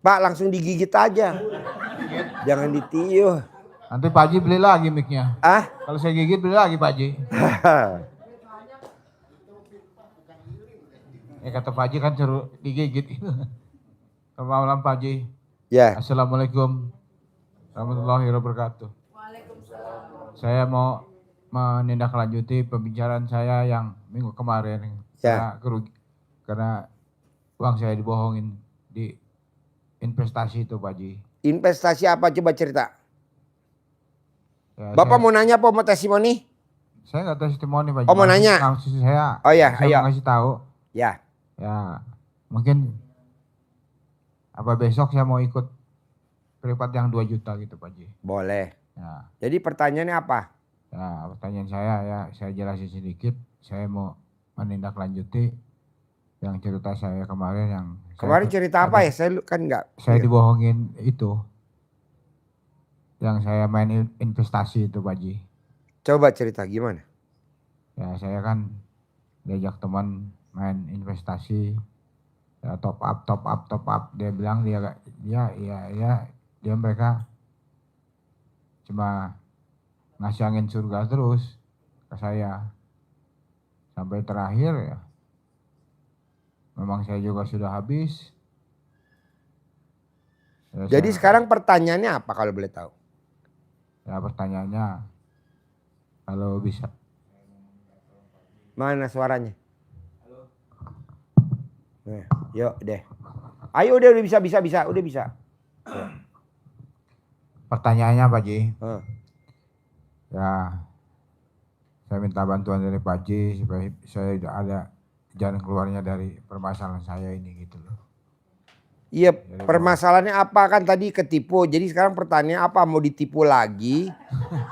Pak langsung digigit aja. Jangan ditiup. Nanti Pak Haji beli lagi mic-nya. Ah? Kalau saya gigit beli lagi Pak Haji. Kata Pak Haji kan suruh digigit. Selamat malam Pak Haji. Ya. Assalamualaikum warahmatullahi wabarakatuh. Saya mau menindaklanjuti pembicaraan saya yang minggu kemarin. Ya. Karena uang saya dibohongin di investasi itu Pak Haji. Investasi apa coba cerita? Ya, Bapak mau nanya apa mau testimoni? Saya nggak testimoni Pak Haji. Oh mau nanya? Maksud saya, oh ya, saya ayo. mau kasih tahu. Ya. Ya, mungkin apa besok saya mau ikut privat yang 2 juta gitu Pak Haji. Boleh. Ya. Jadi pertanyaannya apa? Ya, pertanyaan saya jelasin sedikit. Saya mau menindaklanjuti yang cerita saya kemarin yang kemarin cerita apa ya? Saya kan enggak. Saya dibohongin itu. Yang saya main investasi itu Pak Haji. Coba cerita gimana? Ya, saya kan diajak teman main investasi. Ya, top up. Dia bilang dia mereka cuma ngasih angin surga terus ke saya. Sampai terakhir ya. Memang saya juga sudah habis. Ya, jadi sekarang pertanyaannya apa kalau boleh tahu? Ya pertanyaannya kalau bisa. Mana suaranya? Nah, yuk deh. Ayo udah bisa. Udah bisa. Ya. Pertanyaannya Pak Haji. Ya, saya minta bantuan dari Pak Haji supaya saya ada jalan keluarnya dari permasalahan saya ini gitu loh. Iya, permasalahannya apa kan tadi ketipu. Jadi sekarang pertanyaannya apa, mau ditipu lagi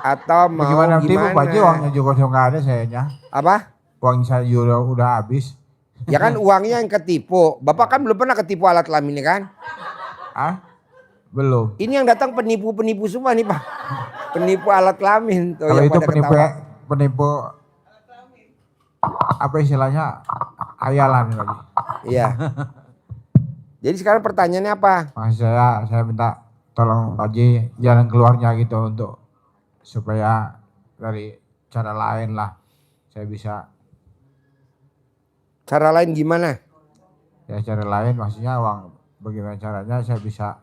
atau mau gimana? Tipu Pak Haji, uangnya juga nggak ada sayanya. Apa? Uang saya juga udah habis. Ya kan uangnya yang ketipu. Bapak kan belum pernah ketipu alat kelamin kan? Ah? Belum. Ini yang datang penipu-penipu semua nih Pak. Penipu alat kelamin. Tuh, kalau yang itu penipu apa istilahnya ayalan lagi. Iya. Jadi sekarang pertanyaannya apa? Maksud saya minta tolong Pak Haji jalan keluarnya gitu untuk supaya dari cara lain lah saya bisa. Cara lain gimana? Ya cara lain maksudnya uang bagaimana caranya saya bisa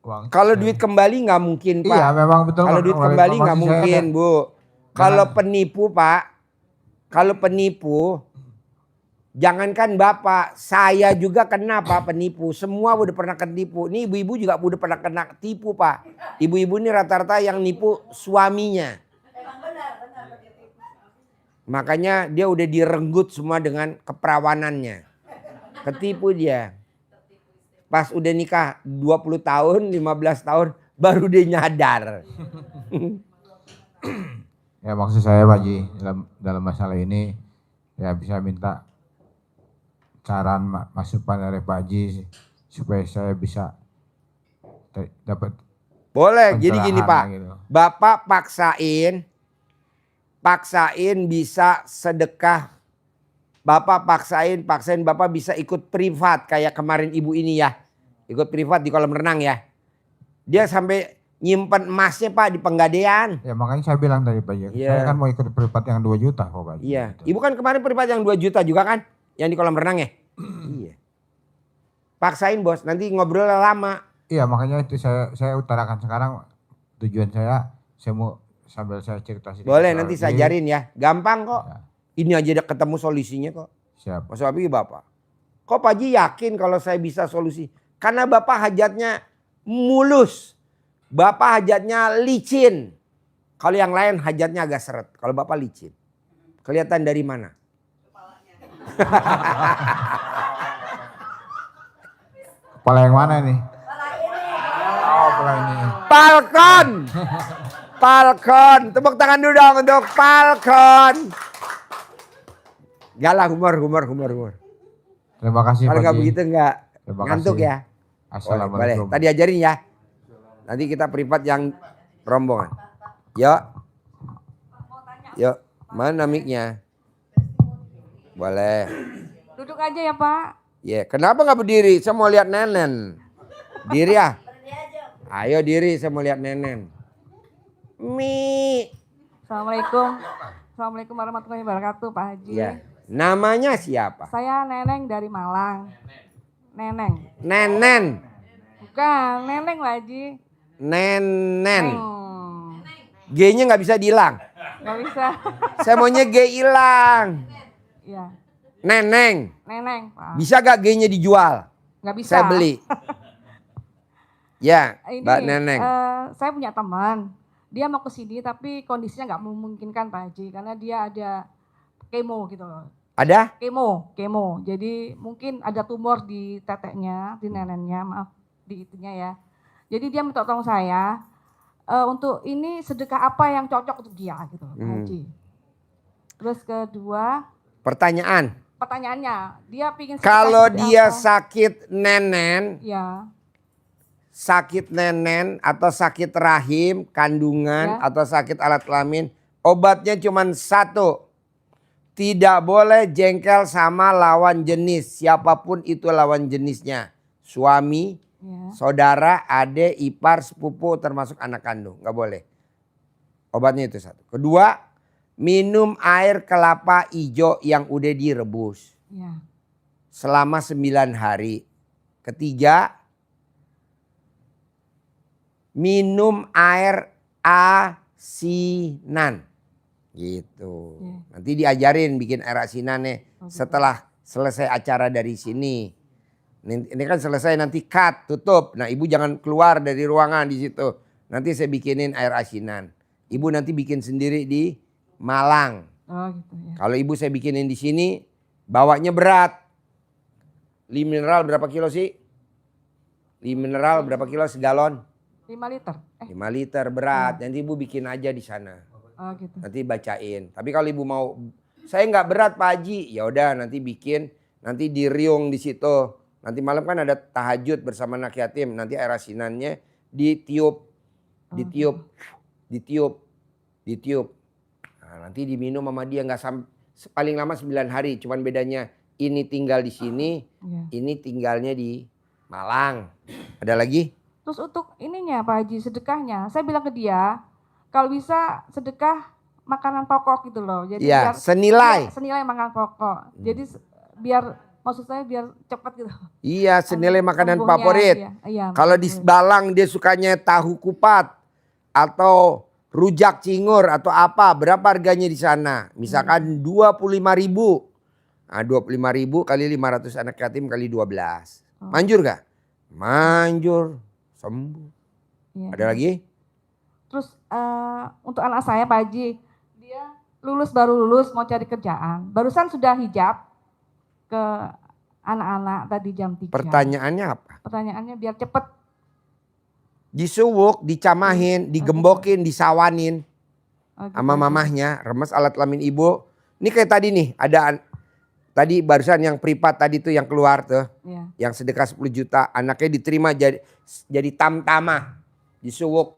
uang. Kalau duit kembali nggak mungkin Pak. Iya memang betul. Kalau duit kembali nggak mungkin Bu. Kalau penipu Pak, kalau penipu, jangankan Bapak, saya juga kena Pak penipu. Semua udah pernah ketipu. Nih ibu-ibu juga udah pernah kena tipu Pak. Ibu-ibu ini rata-rata yang nipu suaminya. Makanya dia udah direnggut semua dengan keperawanannya. Ketipu dia. Pas udah nikah 20 tahun, 15 tahun baru dia nyadar. Ya maksud saya Pak Haji dalam masalah ini ya bisa minta saran masukan dari Pak Haji supaya saya bisa dapat. Boleh, jadi gini Pak. Gitu. Bapak paksain bisa sedekah. Bapak paksain Bapak bisa ikut privat kayak kemarin ibu ini ya. Ikut privat di kolam renang ya. Dia sampai nyimpen emasnya Pak di Penggadean. Ya makanya saya bilang tadi Pak Haji. Yeah. Saya kan mau ikut privat yang 2 juta kok Pak Haji. Iya. Gitu. Ibu kan kemarin privat yang 2 juta juga kan? Yang di kolam renang ya? Iya. Paksain bos, nanti ngobrol lama. Iya makanya itu saya utarakan sekarang tujuan saya mau sambil saya cerita sedikit. Boleh nanti saya ajarin ya. Gampang kok. Ya. Ini aja udah ketemu solusinya kok. Siap. Mas Wabi Bapak. Kok Pak Haji yakin kalau saya bisa solusi? Karena Bapak hajatnya mulus. Bapak hajatnya licin. Kalau yang lain hajatnya agak seret. Kalau Bapak licin. Kelihatan dari mana? Kepala yang mana nih? Oh, kepala ini. Falcon. Falcon. Tepuk tangan dulu dong untuk Falcon. Galah humor. Terima kasih Kalau Pak nggak Haji. begitu nggak Terima ngantuk kasih. ya. Assalamualaikum. Boleh. Tadi ajarin ya. Nanti kita privat yang rombongan. Yuk. Mana mic-nya? Boleh. Duduk aja ya Pak. Ya, kenapa nggak berdiri? Saya mau lihat Nenen. Diri ya. Ayo diri, saya mau lihat Nenen. Mi. Assalamualaikum. Assalamualaikum warahmatullahi wabarakatuh, Pak Haji. Ya. Namanya siapa? Saya Neneng dari Malang. Neneng. Nenen. Bukan, Neneng Pak Haji. Nenen. Hmm, G-nya nggak bisa dihilang. nggak bisa. Saya maunya G hilang. Iya, Neneng. Neneng, Pak. Bisa gak G-nya dijual? Nggak bisa. Saya beli. Ya, Ini, Mbak Neneng. saya punya teman. Dia mau ke sini tapi kondisinya nggak memungkinkan Pak Haji karena dia ada kemo gitu loh. Ada? Kemo. Jadi mungkin ada tumor di teteknya, di nenennya, maaf, di itunya ya. Jadi dia minta tolong saya untuk ini sedekah apa yang cocok untuk dia gitu, Pak Haji. Terus kedua, pertanyaannya, dia pingin sedekah Kalau seperti dia apa? sakit nenen atau sakit rahim, kandungan Ya. atau sakit alat kelamin, obatnya cuma satu. Tidak boleh jengkel sama lawan jenis, siapapun itu lawan jenisnya. Suami, Ya. saudara, adik, ipar, sepupu, termasuk anak kandung. Nggak boleh. Obatnya itu satu. Kedua, minum air kelapa hijau yang udah direbus Ya. selama 9 hari. Ketiga, minum air asinan. Gitu. Ya. Nanti diajarin bikin air asinannya setelah selesai acara dari sini. Ini kan selesai nanti cut, tutup. Nah, ibu jangan keluar dari ruangan di situ. Nanti saya bikinin air asinan. Ibu nanti bikin sendiri di Malang. Oh gitu ya. Kalau ibu saya bikinin di sini, bawanya berat. Li mineral berapa kilo sih? Li mineral berapa kilo segalon? 5 liter. 5 liter berat. Nanti ibu bikin aja di sana. Oh gitu. Nanti bacain. Tapi kalau ibu mau, saya nggak berat Pak Haji, ya udah nanti bikin, nanti di riung di situ. Nanti malam kan ada tahajud bersama anak yatim. Nanti air asinannya ditiup. Nah, nanti diminum sama dia nggak paling lama 9 hari. Cuman bedanya ini tinggal di sini, Ya. ini tinggalnya di Malang. Ada lagi? Terus untuk ininya Pak Haji, sedekahnya, saya bilang ke dia, kalau bisa sedekah makanan pokok gitu loh. Jadi Iya, biar senilai. senilai makanan pokok. Jadi biar maksud saya biar cepat gitu. Iya, senilai makanan Sembuhnya, favorit. Iya, Kalau di Balang dia sukanya tahu kupat atau rujak cingur atau apa, berapa harganya di sana? Misalkan 25.000. Nah, 25.000 kali 500 anak yatim kali 12. Manjur gak? Manjur, sembuh. Iya. Ada lagi? Terus untuk anak saya Pak Haji, dia baru lulus mau cari kerjaan. Barusan sudah hijab ke anak-anak tadi jam 3. Pertanyaannya apa? Pertanyaannya biar cepet. Disuwuk, dicamahin, digembokin, disawanin Oh, gitu sama aja. mamahnya, remes alat kelamin ibu. Ini kayak tadi nih, ada tadi barusan yang privat tadi tuh yang keluar tuh. Iya. Yang sedekah 10 juta, anaknya diterima jadi tamtama, disuwuk,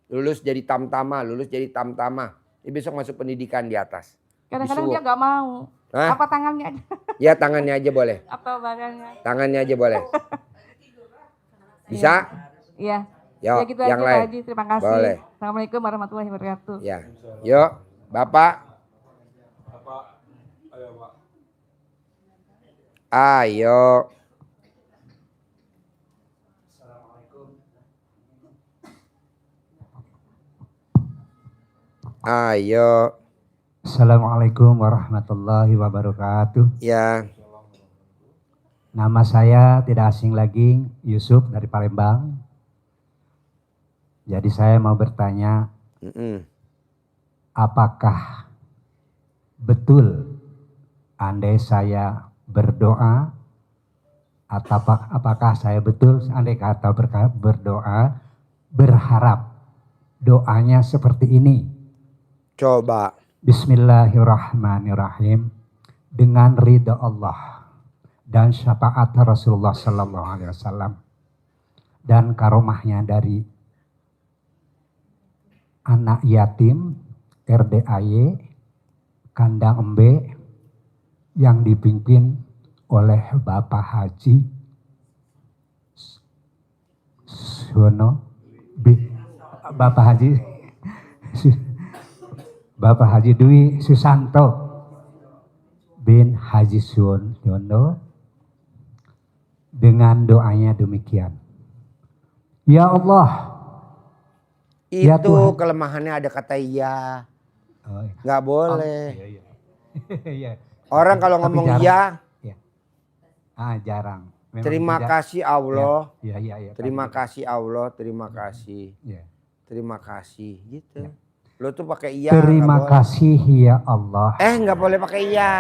lulus jadi tamtama. Dia besok masuk pendidikan di atas. Kadang-kadang Disuwuk. dia nggak mau. Hah? Apa tangannya aja? Ya tangannya aja boleh, Apa badannya? tangannya aja boleh. Bisa? Iya. Yuk, Ya gitu yang aja lain. Pak Haji, terima kasih. Boleh. Assalamualaikum warahmatullahi wabarakatuh. Ya, yuk, Bapak. Ayo. Ayo. Assalamualaikum warahmatullahi wabarakatuh. Ya, Nama saya tidak asing lagi, Yusuf dari Palembang. Jadi saya mau bertanya, apakah betul andai saya berdoa, atau apakah saya betul andai kata berdoa, berharap doanya seperti ini? coba. Bismillahirrahmanirrahim. Dengan ridha Allah dan syafaat Rasulullah Sallallahu Alaihi Wasallam dan karomahnya dari anak yatim RDAY Kandang Embe yang dipimpin oleh Bapak Haji Suwono, Bapak Haji Bapak Haji Dwi Susanto bin Haji Suwono dengan doanya demikian. Ya Allah, ya Itu Tuhan. kelemahannya ada kata iya. Oh, iya. Nggak boleh. Iya, iya. Iya. Orang kalau Tapi ngomong jarang. iya, Jarang. Memang terima tidak. kasih Allah. Iya, iya, iya. Terima kasih Allah, terima kasih. Iya. Terima kasih gitu. Ya. Lo tuh pakai iya. Terima nggak boleh. kasih ya Allah. Nggak boleh pakai iya.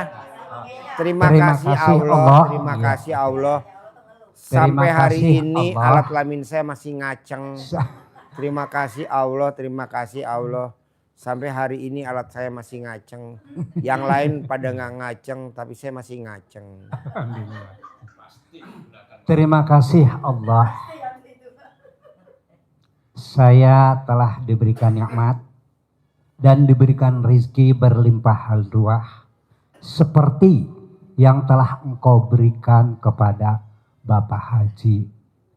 Terima Terima kasih kasih Allah. Allah. Terima Iya. kasih Allah. Terima Sampai hari kasih ini Allah. alat kelamin saya masih ngaceng. Terima kasih Allah. Terima kasih Allah. Sampai hari ini alat saya masih ngaceng. Yang lain pada nggak ngaceng, tapi saya masih ngaceng. Terima kasih Allah. Saya telah diberikan nikmat dan diberikan rizki berlimpah ruah seperti yang telah Engkau berikan kepada Bapak Haji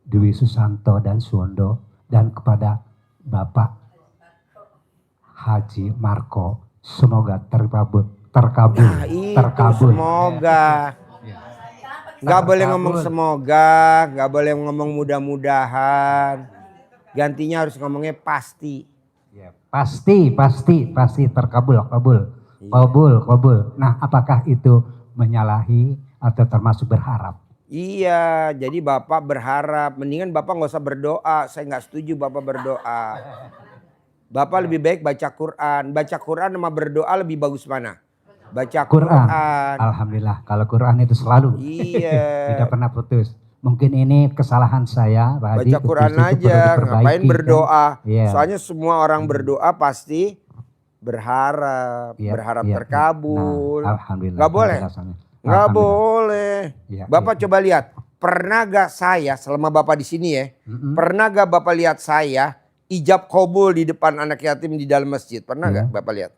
Dwi Susanto dan Suwondo dan kepada Bapak Haji Marco. Semoga terkabul. Nah itu semoga. Nggak boleh ngomong semoga, nggak boleh ngomong mudah-mudahan. Gantinya harus ngomongnya pasti. Ya, pasti terkabul, kabul. Nah, apakah itu menyalahi atau termasuk berharap? Iya, jadi Bapak berharap. Mendingan Bapak nggak usah berdoa. Saya nggak setuju Bapak berdoa. Bapak lebih baik baca Quran. Baca Quran sama berdoa lebih bagus mana? Baca Quran. Alhamdulillah, kalau Quran itu selalu. Iya. Tidak pernah putus. Mungkin ini kesalahan saya, Pak Haji. Baca Quran aja, ngapain berdoa? Kan? Yeah. Soalnya semua orang berdoa pasti berharap, berharap terkabul. Nah, alhamdulillah. Nggak boleh? Nggak boleh. Ya, Bapak coba lihat, pernah gak saya selama Bapak di sini ya, pernah gak Bapak lihat saya ijab kabul di depan anak yatim di dalam masjid? Pernah gak Bapak lihat?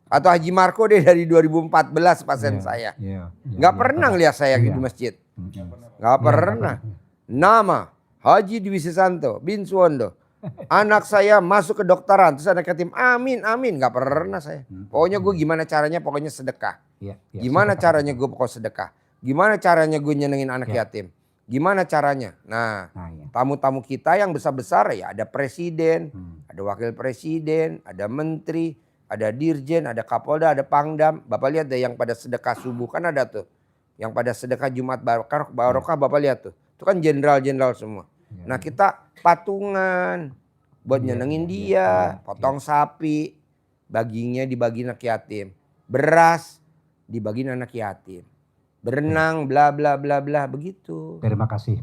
Atau Haji Marco deh dari 2014 pasien saya. Nggak pernah ngeliat saya di masjid. Nggak pernah. Nama Haji Dwi Susanto bin Suwondo. Anak saya masuk ke dokteran. Terus anak yatim amin amin. Nggak pernah saya. Pokoknya gue gimana caranya pokoknya sedekah. Gimana caranya gue pokoknya sedekah. Gimana caranya gue nyenengin anak yatim. Gimana caranya. Nah tamu-tamu kita yang besar-besar ya ada presiden. Ada wakil presiden. Ada menteri. Ada dirjen, ada kapolda, ada pangdam. Bapak lihat deh yang pada sedekah subuh kan ada tuh. Yang pada sedekah Jumat Barokah Bapak lihat tuh. Itu kan jenderal-jenderal semua. Nah kita patungan buat nyenengin dia. Potong sapi, baginya dibagi anak yatim. Beras dibagi anak yatim. Berenang bla bla bla bla begitu. Terima kasih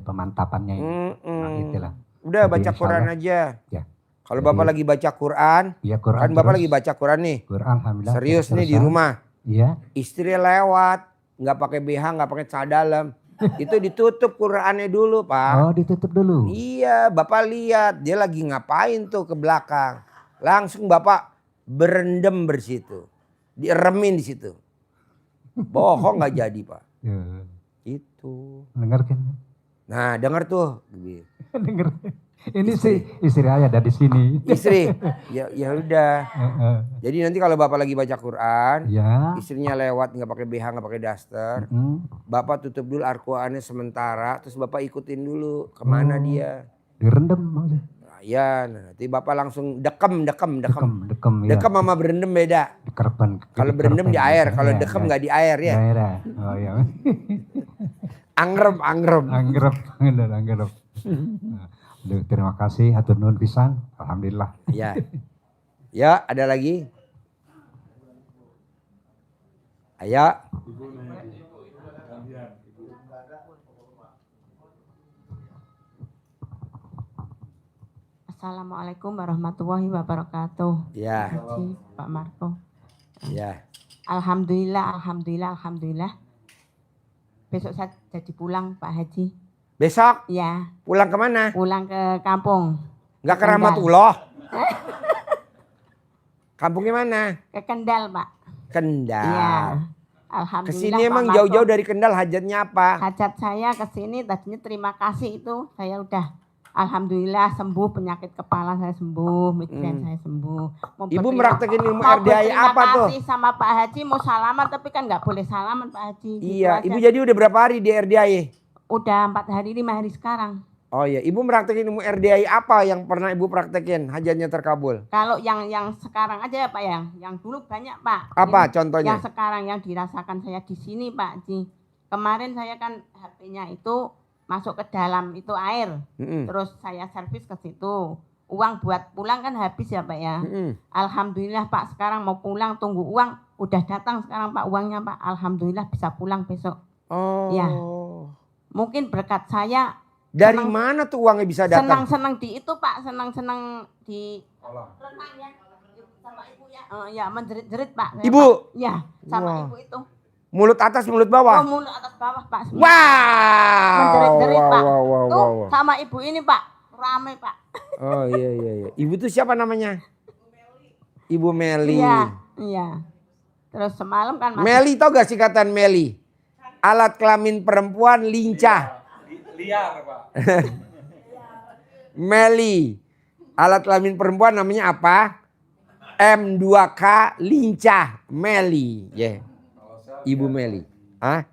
pemantapannya ini. Nah, itulah. Udah Jadi, baca Quran aja. Ya. Kalau Bapak lagi baca Quran, ya, Quran kan Bapak lagi baca Quran nih. Quran, alhamdulillah. Serius nih di rumah. Iya. Istri lewat, nggak pakai BH, nggak pakai celana dalam. Itu ditutup Qurannya dulu, Pak. Oh, ditutup dulu. Iya, Bapak lihat dia lagi ngapain tuh ke belakang. Langsung Bapak berendam bersitu. Diremin di situ. Bohong nggak jadi, Pak. Itu. Dengar kan? Nah, dengar tuh. Dengar. Ini sih istri saya ada di sini. Istri, ya udah. Jadi nanti kalau Bapak lagi baca Quran, istrinya lewat nggak pakai BH, nggak pakai daster, Bapak tutup dulu Al-Qurannya sementara, terus Bapak ikutin dulu kemana dia. Direndam. Nah, ya, nanti Bapak langsung dekem. Dekem sama berendam beda. Kalau berendam di air, kalau dekem nggak di air ya. Oh iya. Angrem. Terima kasih, hatur nuhun pisan. Alhamdulillah. Ya. Ya, ada lagi? Ayo. Assalamualaikum warahmatullahi wabarakatuh. Ya. Haji, Pak Marco. Ya. Alhamdulillah. Besok saya jadi pulang Pak Haji. Besok? Ya. Pulang kemana? Pulang ke kampung. Nggak ke Rahmatullah? Kampungnya mana? Ke Kendal Pak. Kendal. Iya. Alhamdulillah. Kesini Pak emang Marco. jauh-jauh dari Kendal, hajatnya apa? Hajat saya ke sini tadinya terima kasih itu saya udah alhamdulillah sembuh, penyakit kepala saya sembuh, migrain saya sembuh. Mau Ibu berterima- meraktekin ilmu mau RDI berterima apa tuh? kasih sama Pak Haji, mau salaman tapi kan nggak boleh salaman Pak Haji. Gitu Iya, aja. ibu jadi udah berapa hari di RDI? Udah 4 hari 5 hari sekarang. Oh iya, ibu meraktekin ilmu RDI apa yang pernah ibu praktekin hajatnya terkabul? Kalau yang sekarang aja ya Pak ya, yang dulu banyak Pak. Apa Ini contohnya? Yang sekarang yang dirasakan saya di sini Pak Haji. Kemarin saya kan HP-nya itu masuk ke dalam itu air. Mm-mm. Terus saya servis ke situ. Uang buat pulang kan habis ya Pak ya. Mm-mm. Alhamdulillah Pak sekarang mau pulang tunggu uang. Udah datang sekarang Pak uangnya Pak. Alhamdulillah bisa pulang besok. Oh. Ya. Mungkin berkat saya Dari senang- mana tuh uangnya bisa datang? senang-senang di itu Pak. Senang-senang di renang ya. Sama ibu ya. Ya menjerit-jerit Pak. Saya, Ibu? Pak. Ya sama Wah. ibu itu. Mulut atas, mulut Oh bawah? mulut atas bawah Pak. Wow. Menjerit-jerit Pak. Wow, wow, Tuh wow, wow. sama ibu ini Pak. Rame Pak. Oh iya, iya, iya. Ibu tuh siapa namanya? Ibu Meli. Iya. Iya. Terus semalam kan masih Meli tau gak singkatan Meli? Alat kelamin perempuan lincah. Liar, Pak. Meli. Alat kelamin perempuan namanya apa? M2K lincah. Meli. Yeah. Ibu Meli. Hah?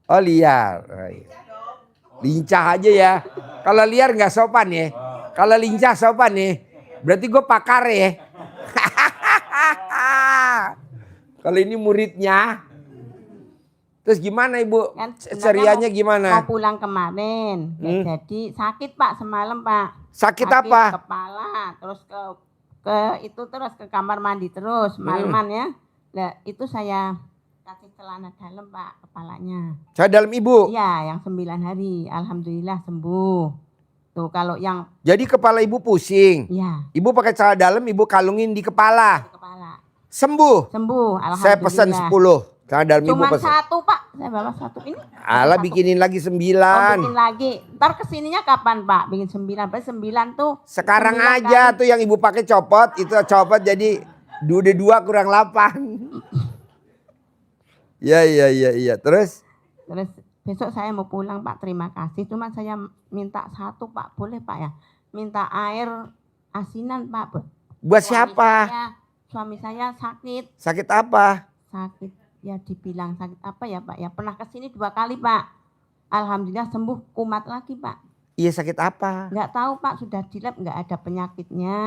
Oh liar. Oh, iya. Lincah aja ya. Kalau liar nggak sopan ya. Kalau lincah sopan ya. Berarti gue pakar ya. Kalau ini muridnya. Terus gimana ibu? kan Cerianya mau gimana? pulang kemarin. Ya, jadi sakit Pak semalam Pak. Sakit apa? Kepala, terus ke itu terus ke kamar mandi terus malaman ya. Nah, itu saya kasih celana dalam Pak kepalanya. Saya dalam ibu. Iya, yang 9 hari. Alhamdulillah sembuh. Tuh kalau yang Jadi kepala ibu pusing. ya Ibu pakai celana dalam, ibu kalungin di kepala. kepala Sembuh. sembuh. Alhamdulillah. Saya pesan 10. Celana dalam ibu Cuma pesan. satu Pak. Saya bawa satu ini. Alah Satu. bikinin lagi Oh, 9. bikin lagi. Ntar kesininya kapan Pak? Bikin 9. Berarti 9 tuh. Sekarang 9 aja kali. tuh yang ibu pakai copot. Itu copot jadi udah 2 kurang 8. Iya. Terus? Terus besok saya mau pulang Pak. Terima kasih. Cuma saya minta satu Pak. Boleh Pak ya? Minta air asinan Pak. Buat Suami siapa? suami saya sakit. Sakit apa? Sakit. Ya dibilang sakit apa ya Pak ya. Pernah kesini 2 kali Pak. Alhamdulillah sembuh kumat lagi Pak. Iya sakit apa? Nggak tahu Pak. Sudah di lab nggak ada penyakitnya.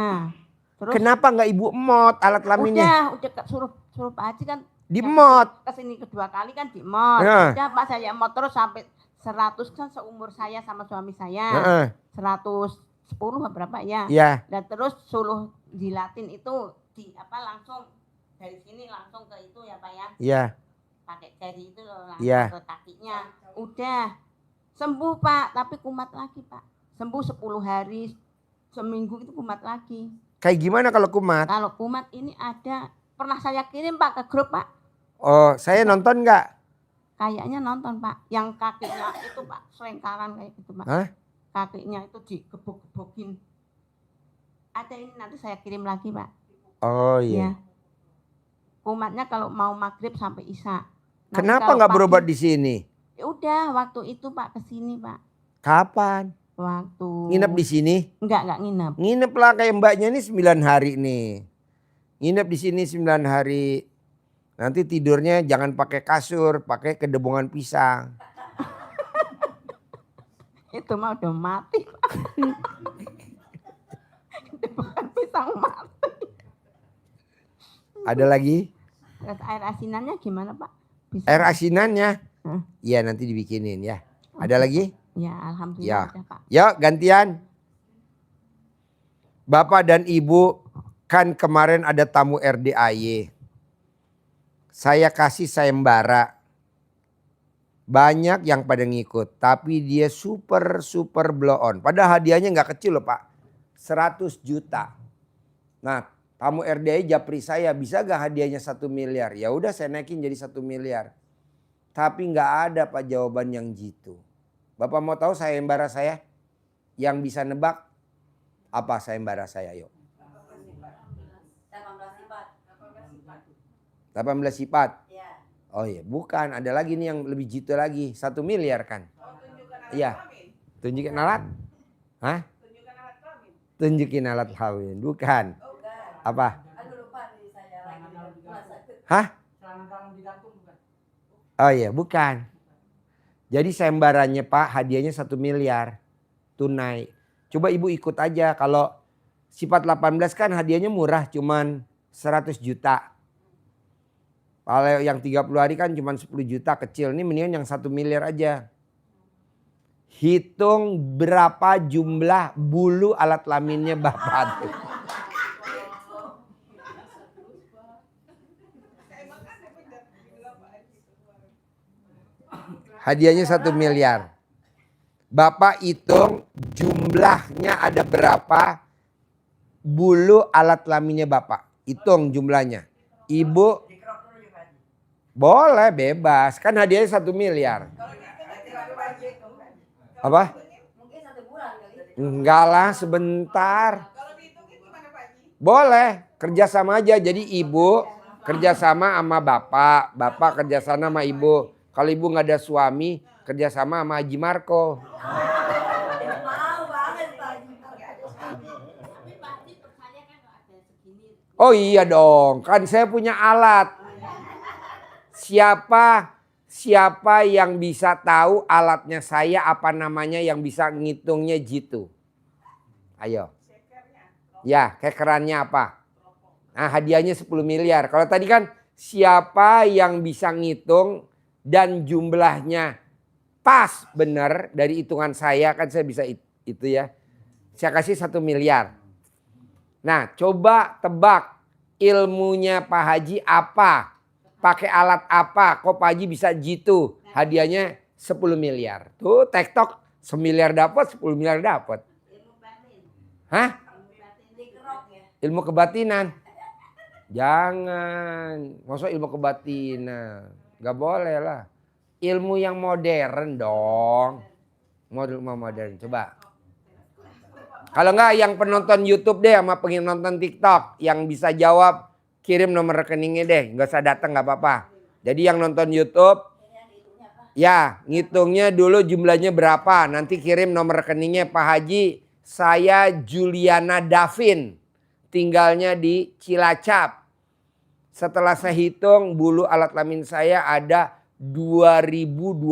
Terus Kenapa nggak ibu emot alat kelaminnya? udah suruh Pak Haji kan Di emot. kesini kedua kali kan di mall. Ya. Udah Pak saya emot terus sampai 100 kan seumur saya sama suami saya. Heeh. 110 berapa ya? Iya. Dan terus suruh dilatin itu di apa langsung dari sini langsung ke itu ya Pak ya. Iya. Pakai jari itu loh langsung Iya. ke kakinya. Udah sembuh Pak, tapi kumat lagi Pak. Sembuh 10 hari, seminggu itu kumat lagi. Kayak gimana kalau kumat? Kalau kumat ini ada pernah saya kirim Pak ke grup Pak. Oh saya nonton nggak? Kayaknya nonton Pak, yang kakinya itu Pak selengkaran kayak gitu Pak. Hah? Kakinya itu digebuk-gebukin. Ada ini nanti saya kirim lagi Pak. Oh Ya. iya. Kumatnya kalau mau maghrib sampai isya. Nanti Kenapa kalau nggak pagi- berobat di sini? Ya udah waktu itu Pak kesini Pak. Kapan? Waktu Nginep di sini? enggak nginep. Nginep lah kayak mbaknya ini 9 hari nih. Nginep di sini 9 hari. Nanti tidurnya jangan pakai kasur, pakai kedebongan pisang. Itu mah udah mati Pak. Itu bukan pisang mati. Ada lagi? Terus air asinannya gimana Pak? Bisa. Air asinannya? Hah? Iya nanti dibikinin ya. Ada lagi? Ya alhamdulillah Ya. ada Pak. Yuk gantian. Bapak dan Ibu kan kemarin ada tamu RDAY. Saya kasih sayembara. Banyak yang pada ngikut. Tapi dia super blow on. Padahal hadiahnya nggak kecil loh Pak. 100 juta. Nah tamu RDAY japri saya. Bisa gak hadiahnya 1 miliar? Ya udah saya naikin jadi 1 miliar. Tapi nggak ada Pak jawaban yang jitu. Bapak mau tahu sayembara saya? Yang bisa nebak apa sayembara saya yuk? 18 sifat. Oh iya, bukan. Ada lagi nih yang lebih jitu lagi. 1 miliar kan. Iya. Tunjukin alat. Hah? Tunjukin alat kawin. Bukan. Apa? Hah? Oh iya, bukan. Jadi sayembarannya Pak, hadiahnya 1 miliar. Tunai. Coba ibu ikut aja. Kalau sifat 18 kan hadiahnya murah, cuman 100 juta. Kalau yang 30 hari kan cuma 10 juta, kecil. Ini mendingan yang 1 miliar aja. Hitung berapa jumlah bulu alat kelaminnya Bapak. Hadiahnya 1 miliar. Bapak hitung jumlahnya ada berapa bulu alat kelaminnya Bapak. Hitung jumlahnya. Ibu boleh bebas, kan hadiahnya 1 miliar. Apa? Enggak lah, sebentar. Boleh, kerjasama aja. Jadi ibu kerjasama sama bapak, bapak kerjasama sama ibu. Kalau ibu nggak ada suami, kerjasama sama Haji Marco. Oh iya dong, kan saya punya alat. Siapa yang bisa tahu alatnya saya apa namanya yang bisa ngitungnya jitu? Ayo. Ya, kekerannya apa? Nah, hadiahnya 10 miliar. Kalau tadi kan siapa yang bisa ngitung dan jumlahnya pas benar dari hitungan saya, kan saya bisa itu ya. Saya kasih 1 miliar. Nah, coba tebak ilmunya Pak Haji apa? Pakai alat apa? Kok Pak Haji bisa jitu? Hadiahnya 10 miliar. Tuh TikTok 1 miliar dapat, 10 miliar dapat. Hah? Ilmu kebatinan. Jangan. Maksud ilmu kebatinan. Gak boleh lah. Ilmu yang modern dong. Modern. Coba. Kalau enggak yang penonton YouTube deh sama penonton TikTok. Yang bisa jawab kirim nomor rekeningnya deh. Gak usah datang gak apa-apa. Jadi yang nonton YouTube. Ya ngitungnya dulu jumlahnya berapa. Nanti kirim nomor rekeningnya Pak Haji. Saya Juliana Davin. Tinggalnya di Cilacap. Setelah saya hitung bulu alat kelamin saya ada 2025.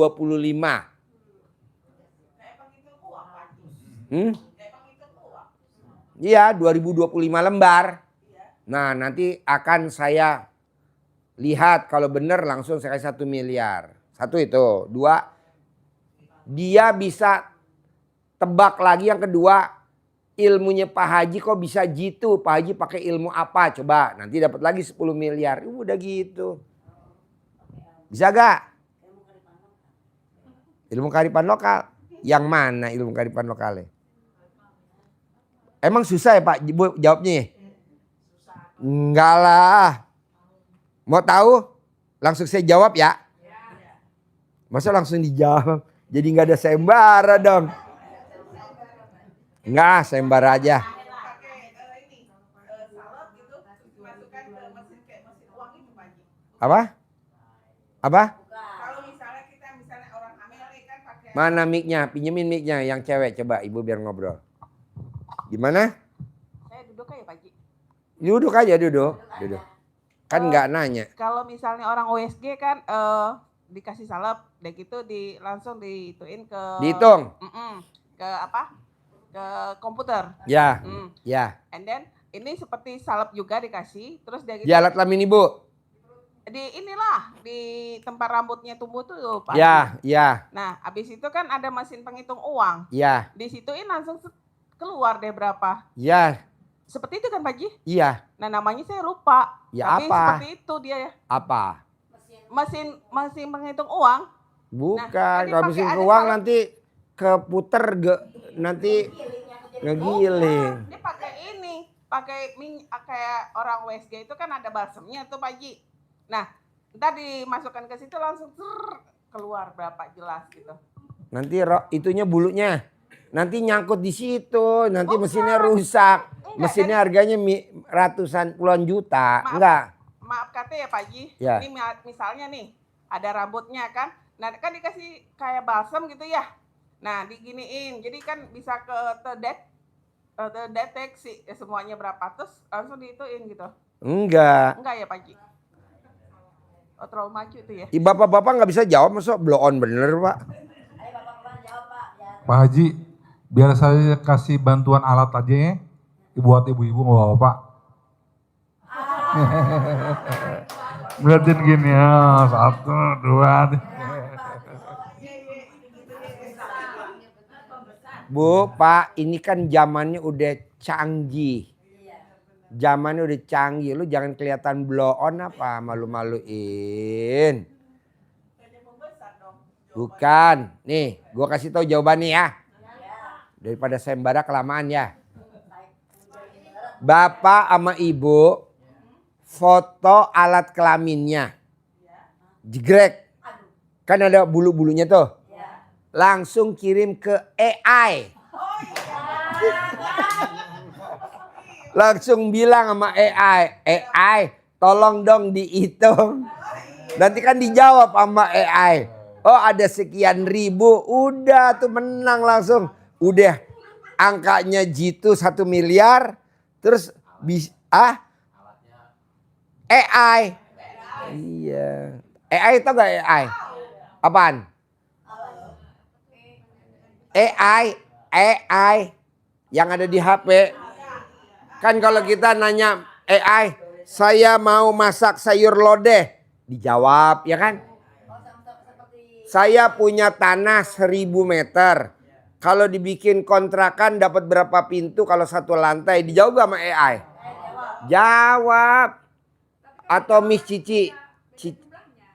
Iya 2025 lembar. Nah nanti akan saya lihat kalau benar langsung saya kasih 1 miliar. 1 itu. 2 dia bisa tebak lagi yang kedua. Ilmunya Pak Haji kok bisa gitu. Pak Haji pakai ilmu apa? Coba nanti dapat lagi 10 miliar. Udah gitu. Bisa gak? Ilmu kearifan lokal. Yang mana ilmu kearifan lokalnya? Emang susah ya Pak jawabnya? Enggak lah. Mau tahu? Langsung saya jawab ya. Masa langsung dijawab? Jadi nggak ada sayembara dong. Enggak, sayembara aja. Apa? Apa? Mana mic-nya? Pinjemin mic-nya yang cewek. Coba ibu biar ngobrol. Gimana? Saya duduk aja Pak Haji. Duduk aja, duduk. Kan nggak nanya. Kalau misalnya orang OSG kan dikasih salep, udah gitu langsung dituin ke Dihitung. Ke apa? Ke komputer. Ya, ya. And then ini seperti salep juga dikasih, terus dia gitu. Di alat kelamin ibu. Di tempat rambutnya tumbuh tuh Pak. Ya, ya. Nah, habis itu kan ada mesin penghitung uang. Ya. Disituin langsung keluar deh berapa. Ya. Seperti itu kan Pak Haji? Iya. Nah, namanya saya lupa. Ya tapi apa? seperti itu dia ya. Apa? Mesin penghitung uang. Bukan. Nah, Kalau mesin uang nanti keputer nanti ngegiling. Dia pakai ini, kayak orang WSG itu kan ada balsemnya tuh Pak Haji. Nah, ntar dimasukkan ke situ langsung keluar berapa jelas gitu. Nanti itunya bulunya. Nanti nyangkut di situ, nanti mesinnya rusak. Mesinnya harganya ratusan puluhan juta. Enggak. maaf kata ya Pak Haji. Ya. Ini misalnya nih ada rambutnya kan. Nah kan dikasih kayak balsam gitu ya. Nah diginiin. Jadi kan bisa terdeteksi semuanya berapa. Terus langsung diituin gitu. Enggak. Enggak ya Pak Haji? Oh terlalu maju itu ya. Bapak-bapak nggak bisa jawab, masuk blow on bener Pak. Pak Haji, biar saya kasih bantuan alat aja ya. Buat ibu-ibu nggak apa-apa. Ngeliatin gini ya, 1, 2. Bu, Pak, ini kan zamannya udah canggih. Zamannya udah canggih, lu jangan kelihatan blow on apa, malu-maluin. Bukan, nih gua kasih tahu jawabannya ya. Daripada sayembara kelamaan ya. Bapak sama ibu foto alat kelaminnya. Jegrek. Kan ada bulu-bulunya tuh. Langsung kirim ke AI. Langsung bilang sama AI tolong dong dihitung. Nanti kan dijawab sama AI. Oh ada sekian ribu, udah tuh menang langsung. Udah angkanya jitu 1 miliar. Terus AI. Iya. AI tau gak AI? Apaan? AI yang ada di HP. Kan kalau kita nanya AI, saya mau masak sayur lodeh, dijawab ya kan? Saya punya tanah 1000 meter. Kalau dibikin kontrakan dapat berapa pintu kalau 1 lantai, dijawab sama AI. Jawab. Atau Miss Cici.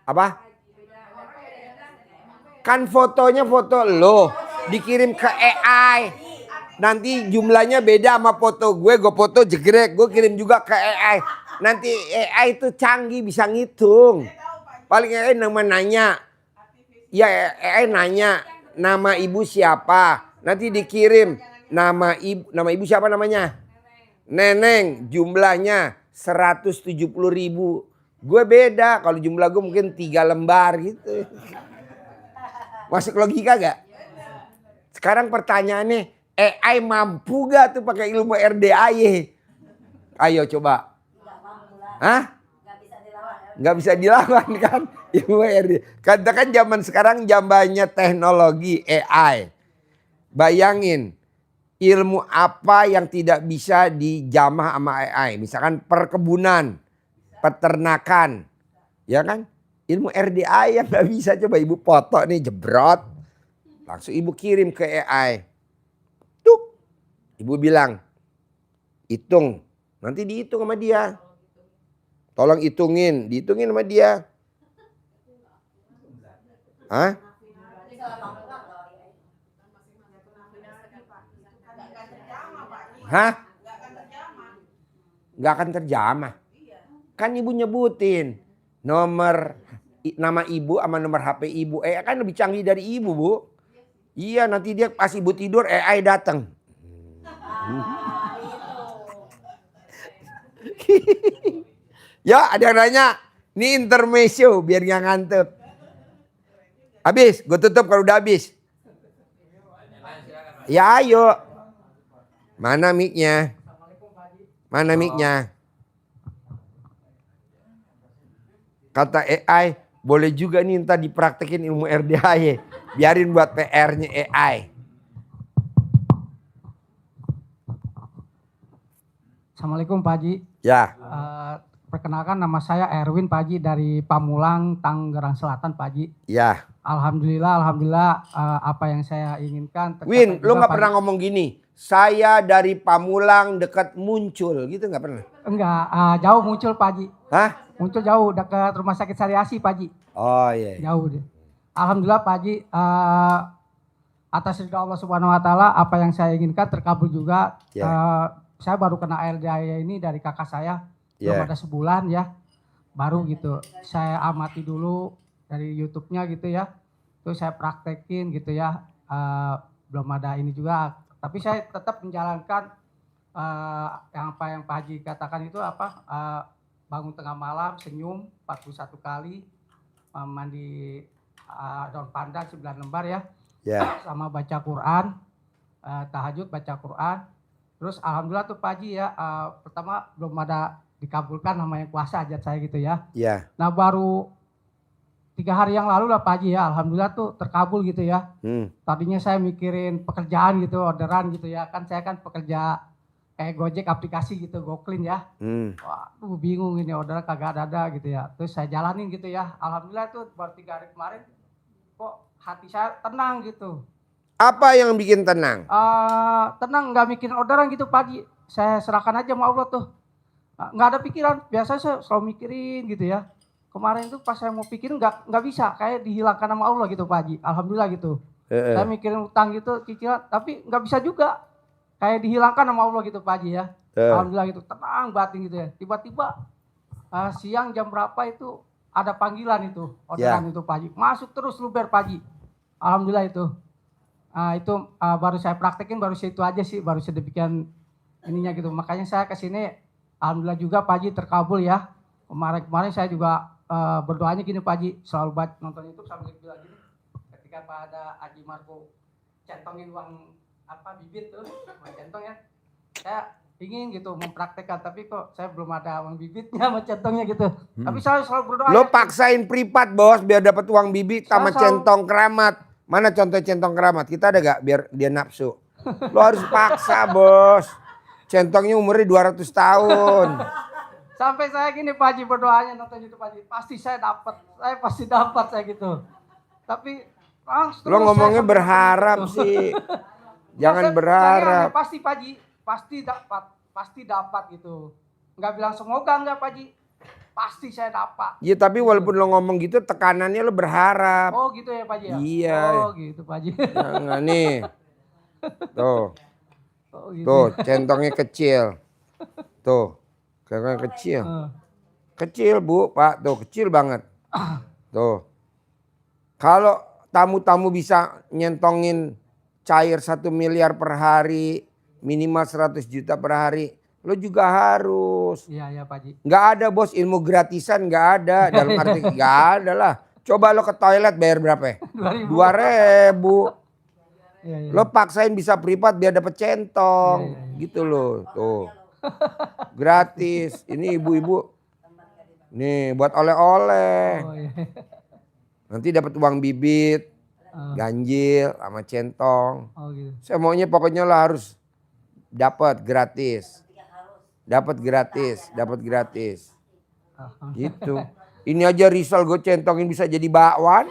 Apa? Kan fotonya foto lo, dikirim ke AI. Nanti jumlahnya beda sama foto gue foto jegrek, gue kirim juga ke AI. Nanti AI itu canggih bisa ngitung. Paling AI nanya, ya AI nanya nama ibu siapa. Nanti dikirim nama ibu siapa namanya? Neneng, jumlahnya 170.000. Gue beda, kalau jumlah gue mungkin 3 lembar gitu. Masuk logika gak? Sekarang pertanyaannya, AI mampu gak tuh pakai ilmu RDAY? Ayo coba. Hah? Gak bisa dilawan kan? Ilmu RDAY. Katakan zaman sekarang zamannya teknologi AI. Bayangin ilmu apa yang tidak bisa dijamah sama AI. Misalkan perkebunan, peternakan. Ya kan? Ilmu RDA yang gak bisa, coba ibu foto nih jebrot. Langsung ibu kirim ke AI. Tuk. Ibu bilang, hitung. Nanti dihitung sama dia. Tolong hitungin, dihitungin sama dia. Hah? Hah? Gak akan terjamah. Kan ibu nyebutin nama ibu sama nomor HP ibu. Kan lebih canggih dari ibu, Bu. Iya, nanti dia pas ibu tidur AI datang. Ya, ada yang nanya, ini intermezzo biar nggak ngantuk. Habis, gue tutup kalau udah habis. Ya ayo. Mana mic-nya? Mana mic-nya? Kata AI, boleh juga nih ntar dipraktekin ilmu RDAY. Biarin buat PR-nya AI. Assalamualaikum Pak Haji. Ya. Perkenalkan nama saya Erwin Pak Haji dari Pamulang, Tangerang Selatan Pak Haji. Ya. Alhamdulillah apa yang saya inginkan. Win, lu gak pernah ngomong gini. Saya dari Pamulang dekat Muncul gitu gak pernah? Enggak, jauh Muncul Pak Haji. Hah? Muncul jauh dekat Rumah Sakit Sariasi Pak Haji. Oh iya. Jauh deh. Alhamdulillah Pak Haji, atas ridha Allah Subhanahu wa taala apa yang saya inginkan terkabul juga. Saya baru kena LDAY ini dari kakak saya. Belum ada sebulan ya. Baru gitu. Saya amati dulu dari YouTube-nya gitu ya. Terus saya praktekin gitu ya. Belum ada ini juga. Tapi saya tetap menjalankan yang apa yang Pak Haji katakan itu apa bangun tengah malam, senyum 41 kali, mandi daun pandan 9 lembar ya, Ya, sama baca Quran, tahajud baca Quran. Terus alhamdulillah tuh Pak Haji ya, pertama belum ada dikabulkan namanya puasa hajat saya gitu ya. ya. Nah baru 3 hari yang lalu lah Pak Haji ya, alhamdulillah tuh terkabul gitu ya. Tadinya saya mikirin pekerjaan gitu, orderan gitu ya, kan saya kan pekerja kayak Gojek aplikasi gitu, GoClean ya. Waduh bingung ini orderan kagak ada gitu ya. Terus saya jalanin gitu ya, alhamdulillah tuh baru 3 hari kemarin kok hati saya tenang gitu. Apa yang bikin tenang? Tenang, nggak mikirin orderan gitu Pak Haji. Saya serahkan aja sama Allah tuh. Nggak ada pikiran, biasanya saya selalu mikirin gitu ya. Kemarin itu pas saya mau pikirin nggak bisa, kayak dihilangkan sama Allah gitu Pak Haji. Alhamdulillah gitu. Saya mikirin utang gitu, cicilan, tapi nggak bisa juga. Kayak dihilangkan sama Allah gitu Pak Haji ya. Alhamdulillah gitu, tenang batin gitu ya. Tiba-tiba siang jam berapa itu ada panggilan itu, orderan itu Pak Haji. Masuk terus luber Pak Haji. Alhamdulillah itu. Itu baru saya praktekin, baru itu aja sih, baru sedemikian ininya gitu. Makanya saya kesini, alhamdulillah juga Pak Haji terkabul ya. Kemarin saya juga berdoanya gini Pak Haji, selalu nonton YouTube sambil bilang gini, ketika Pak ada Haji Marco centongin uang bibit tuh, centong ya, saya ingin gitu mempraktekkan, tapi kok saya belum ada uang bibitnya sama centongnya gitu. Tapi saya selalu berdoa. Lo paksain privat bos biar dapat uang bibit sama centong keramat. Mana contoh centong keramat? Kita ada gak biar dia nafsu? Lo harus paksa bos. Centongnya umurnya 200 tahun. Sampai saya gini Pak Haji berdoanya nonton YouTube Pak Haji, pasti saya dapat saya gitu. Tapi lo ngomongnya berharap sih. Jangan berharap. Pasti Pak Haji, pasti dapat gitu. Nggak bilang semoga enggak Pak Haji, pasti saya dapat. Iya tapi walaupun lo ngomong gitu tekanannya lo berharap. Oh gitu ya Pak Haji ya? Iya. Oh gitu Pak Haji. Jangan nih. Tuh. Oh, gitu. Tuh centongnya kecil. Tuh. Centongnya kecil. Kecil Bu, Pak. Tuh kecil banget. Tuh. Kalau tamu-tamu bisa nyentongin cair 1 miliar per hari, minimal 100 juta per hari, lo juga harus. Iya Pak Haji. Nggak ada bos, ilmu gratisan nggak ada. Dalam arti nggak ada lah. Coba lo ke toilet bayar berapa? 2.000. Iya. Lo paksain bisa privat biar dapet centong. Gitu loh. Tuh. Gratis. Ini ibu-ibu. Nih buat oleh-oleh. Oh, iya. Nanti dapat uang bibit, ganjil sama centong. Oh gitu. Saya maunya pokoknya lo harus dapat gratis. Dapat gratis. Gitu. Ini aja Rizal gue centongin bisa jadi bakwan.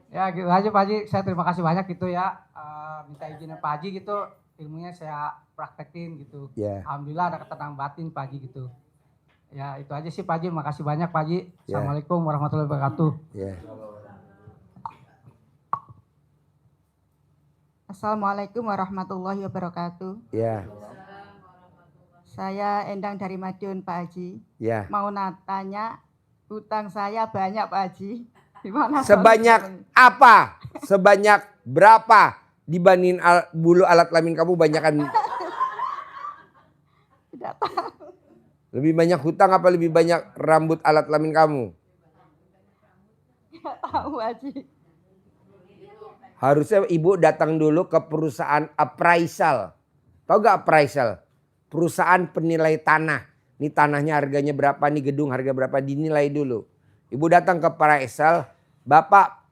Ya gitu aja Pak Haji, saya terima kasih banyak gitu ya. Minta izinnya Pak Haji gitu, ilmunya saya praktekin gitu. Alhamdulillah ada ketenangan batin Pak Haji gitu. Ya itu aja sih Pak Haji, makasih banyak Pak Haji. Assalamualaikum warahmatullahi wabarakatuh. Assalamualaikum warahmatullahi wabarakatuh. Saya Endang dari Madiun Pak Haji. Mau tanya, hutang saya banyak Pak Haji. Gimana? Sebanyak apa? Sebanyak berapa dibanding bulu alat kelamin kamu banyakan? Tidak tahu. Lebih banyak hutang apa lebih banyak rambut alat kelamin kamu? Tidak tahu Haji. Harusnya ibu datang dulu ke perusahaan appraisal. Tahu gak appraisal? Perusahaan penilai tanah. Ini tanahnya harganya berapa, nih gedung harga berapa, dinilai dulu. Ibu datang ke appraisal, Bapak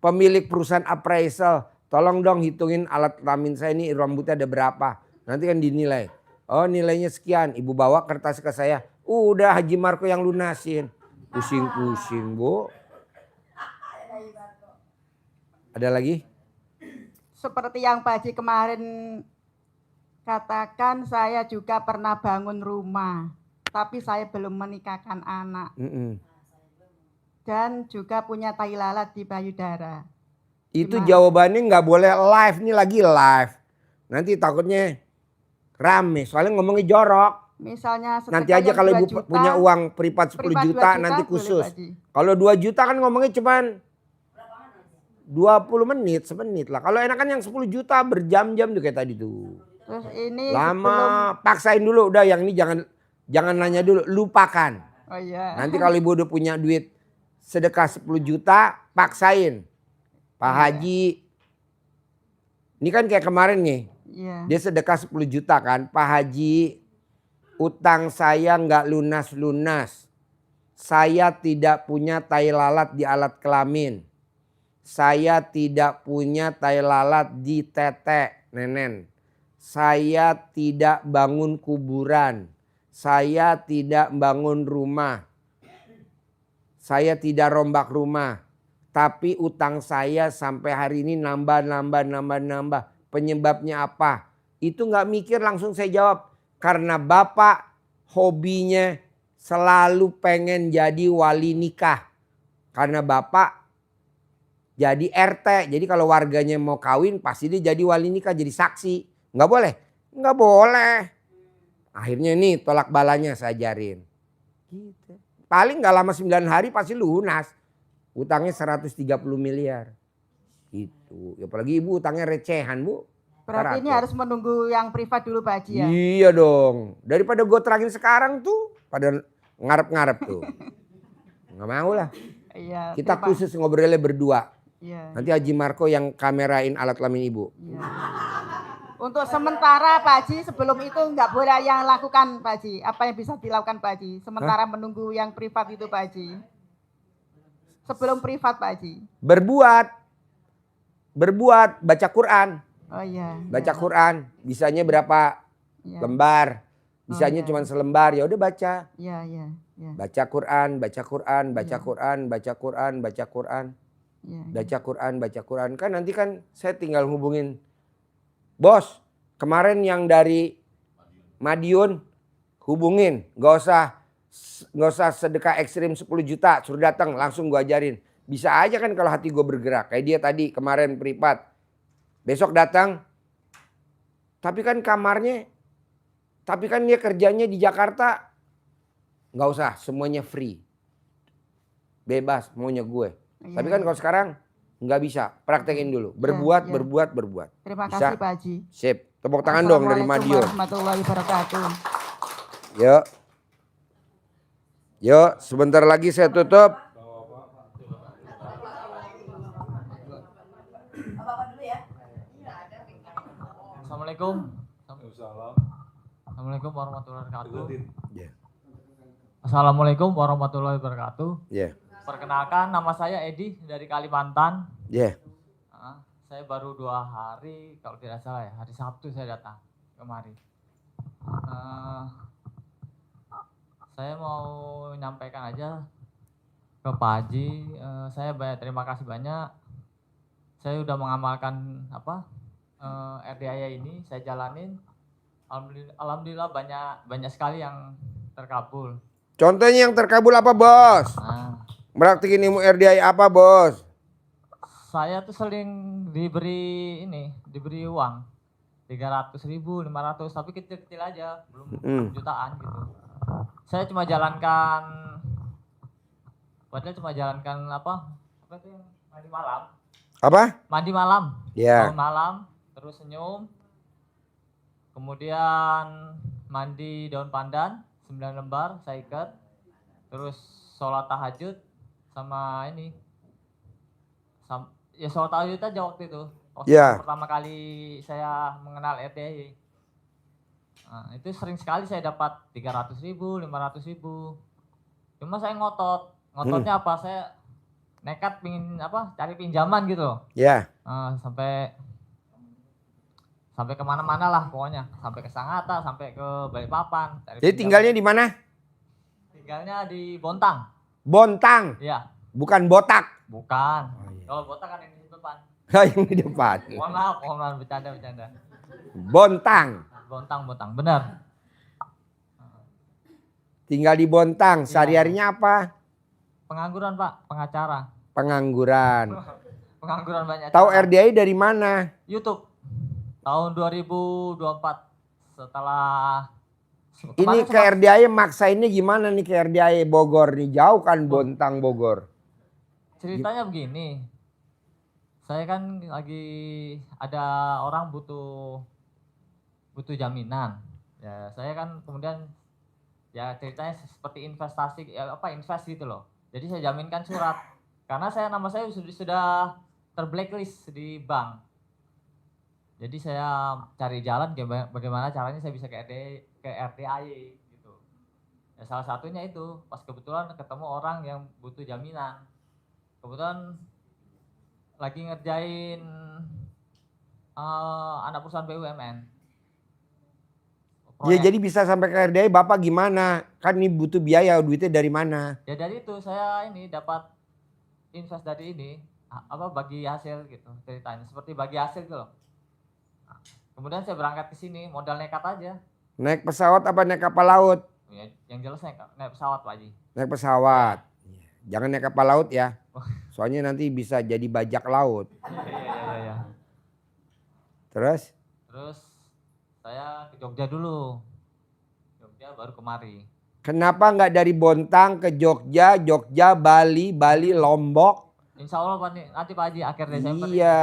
pemilik perusahaan appraisal, tolong dong hitungin alat kelamin saya ini rambutnya ada berapa. Nanti kan dinilai. Oh nilainya sekian, ibu bawa kertas ke saya. Udah Haji Marco yang lunasin. Pusing-pusing Bu. Ada lagi? Seperti yang Pak Haji kemarin katakan, saya juga pernah bangun rumah. Tapi saya belum menikahkan anak. Dan juga punya tai lalat di payudara. Itu jawabannya nggak boleh live, nih lagi live. Nanti takutnya rame, soalnya ngomongnya jorok. Misalnya nanti aja kalau ibu punya uang privat 10 juta nanti khusus. Kalau 2 juta kan ngomongnya cuman 20 menit, semenit lah. Kalau enakan yang 10 juta berjam-jam tuh kayak tadi tuh. Terus ini Lama, paksain dulu udah yang ini jangan nanya dulu, lupakan. Oh iya. Nanti kalau ibu udah punya duit sedekah 10 juta, paksain. Pak Haji, ini kan kayak kemarin nih, Iya. dia sedekah 10 juta kan. Pak Haji, utang saya nggak lunas-lunas. Saya tidak punya tai lalat di alat kelamin. Saya tidak punya tai lalat di tete, nenen. Saya tidak bangun kuburan. Saya tidak bangun rumah. Saya tidak rombak rumah. Tapi utang saya sampai hari ini nambah. Penyebabnya apa? Itu nggak mikir, langsung saya jawab. Karena Bapak hobinya selalu pengen jadi wali nikah. Karena Bapak jadi RT. Jadi kalau warganya mau kawin pasti dia jadi wali nikah, jadi saksi. Nggak boleh? Nggak boleh. Akhirnya nih tolak balanya saya ajarin. Gitu. Paling nggak lama 9 hari pasti lunas. Utangnya 130 miliar. Gitu. Apalagi ibu utangnya recehan bu. Berarti ini harus menunggu yang privat dulu Pak Haji ya? Iya dong. Daripada gue terangin sekarang tuh pada ngarep-ngarep tuh. Nggak mau lah. Iya. Kita khusus ngobrolnya berdua. Iya. Nanti Haji Marco yang kamerain alat kelamin ibu. Iya. Untuk sementara Pak Haji sebelum itu nggak boleh yang lakukan Pak Haji. Apa yang bisa dilakukan Pak Haji? Sementara menunggu yang privat itu Pak Haji. Sebelum privat Pak Haji. Berbuat, baca Quran. Oh iya. Baca Quran, bisanya berapa lembar? Bisanya cuma selembar, ya udah baca. Iya. Baca Quran, baca Quran, baca Quran, baca Quran, baca Quran. Baca Quran, baca Quran. Kan nanti kan saya tinggal hubungin. Bos, kemarin yang dari Madiun hubungin, gak usah sedekah ekstrim 10 juta, suruh datang langsung gue ajarin. Bisa aja kan kalau hati gue bergerak, kayak dia tadi kemarin privat. Besok datang, tapi kan dia kerjanya di Jakarta, nggak usah, semuanya free, bebas maunya gue. Iya. Tapi kan kalau sekarang nggak bisa, praktekin dulu, berbuat. Terima Bisa? kasih Pak Haji. Sip, tepuk tangan dong dari Madiun. Warahmatullahi wabarakatuh. Yuk, sebentar lagi saya tutup. Assalamualaikum. Assalamualaikum warahmatullahi wabarakatuh. Assalamualaikum warahmatullahi wabarakatuh. Perkenalkan, nama saya Edi dari Kalimantan. Saya baru 2 hari, kalau tidak salah ya, hari Sabtu saya datang kemari. Saya mau menyampaikan aja ke Pak Haji, saya terima kasih banyak. Saya udah mengamalkan RDIA ini, saya jalanin. Alhamdulillah banyak sekali yang terkabul. Contohnya yang terkabul apa bos? Praktikin ilmu RDIA apa bos? Saya tuh sering diberi uang 300.000, 500, tapi kecil-kecil aja, belum jutaan gitu. Saya cuma jalankan, padahal cuma jalankan apa itu yang mandi malam. Apa? Mandi malam. Iya. Bangun malam, terus senyum. Kemudian mandi daun pandan 9 lembar saya ikat. Terus sholat tahajud sama ini. Ya sholat tahajud aja waktu itu. Pertama kali saya mengenal RDIA. Nah, itu sering sekali saya dapat 300.000, 500.000. Cuma saya ngototnya apa? Saya nekat pingin cari pinjaman gitu loh. Sampai kemana-mana lah pokoknya, sampai ke Sangatta, sampai ke Balikpapan. Jadi tinggalnya di mana? Tinggalnya di Bontang. Bontang? Iya. Bukan botak? Bukan. Kalau botak kan yang di depan. Yang di depan. Mohon maaf, bercanda. Bontang. Bontang, benar. Tinggal di Bontang, sehari-harinya apa? Pengangguran Pak, pengacara. Pengangguran Banyak. Tahu RDIA dari mana? YouTube. Tahun 2024 setelah ini ke RDIA maksainnya gimana nih ke RDIA Bogor nih, jauh kan Bontang Bogor. Ceritanya begini. Saya kan lagi ada orang butuh jaminan. Ya, saya kan kemudian ya ceritanya seperti investasi invest gitu loh. Jadi saya jaminkan surat. Karena nama saya sudah terblacklist di bank. Jadi saya cari jalan bagaimana caranya saya bisa ke RDAY gitu. Ya, salah satunya itu pas kebetulan ketemu orang yang butuh jaminan. Kebetulan lagi ngerjain anak perusahaan BUMN. Ya jadi bisa sampai ke RDI Bapak gimana? Kan ini butuh biaya, duitnya dari mana? Ya dari itu saya ini dapat invest dari ini bagi hasil gitu ceritanya. Seperti bagi hasil gitu loh. Kemudian saya berangkat ke sini modal nekat aja. Naik pesawat apa naik kapal laut? Ya, yang jelas naik pesawat Pak Haji. Naik pesawat. Jangan naik kapal laut ya. Soalnya nanti bisa jadi bajak laut. Iya. Terus saya ke Jogja dulu. Jogja baru kemari. Kenapa nggak dari Bontang ke Jogja, Bali, Lombok? Insya Allah nanti Pak Haji akhir Desember. Iya,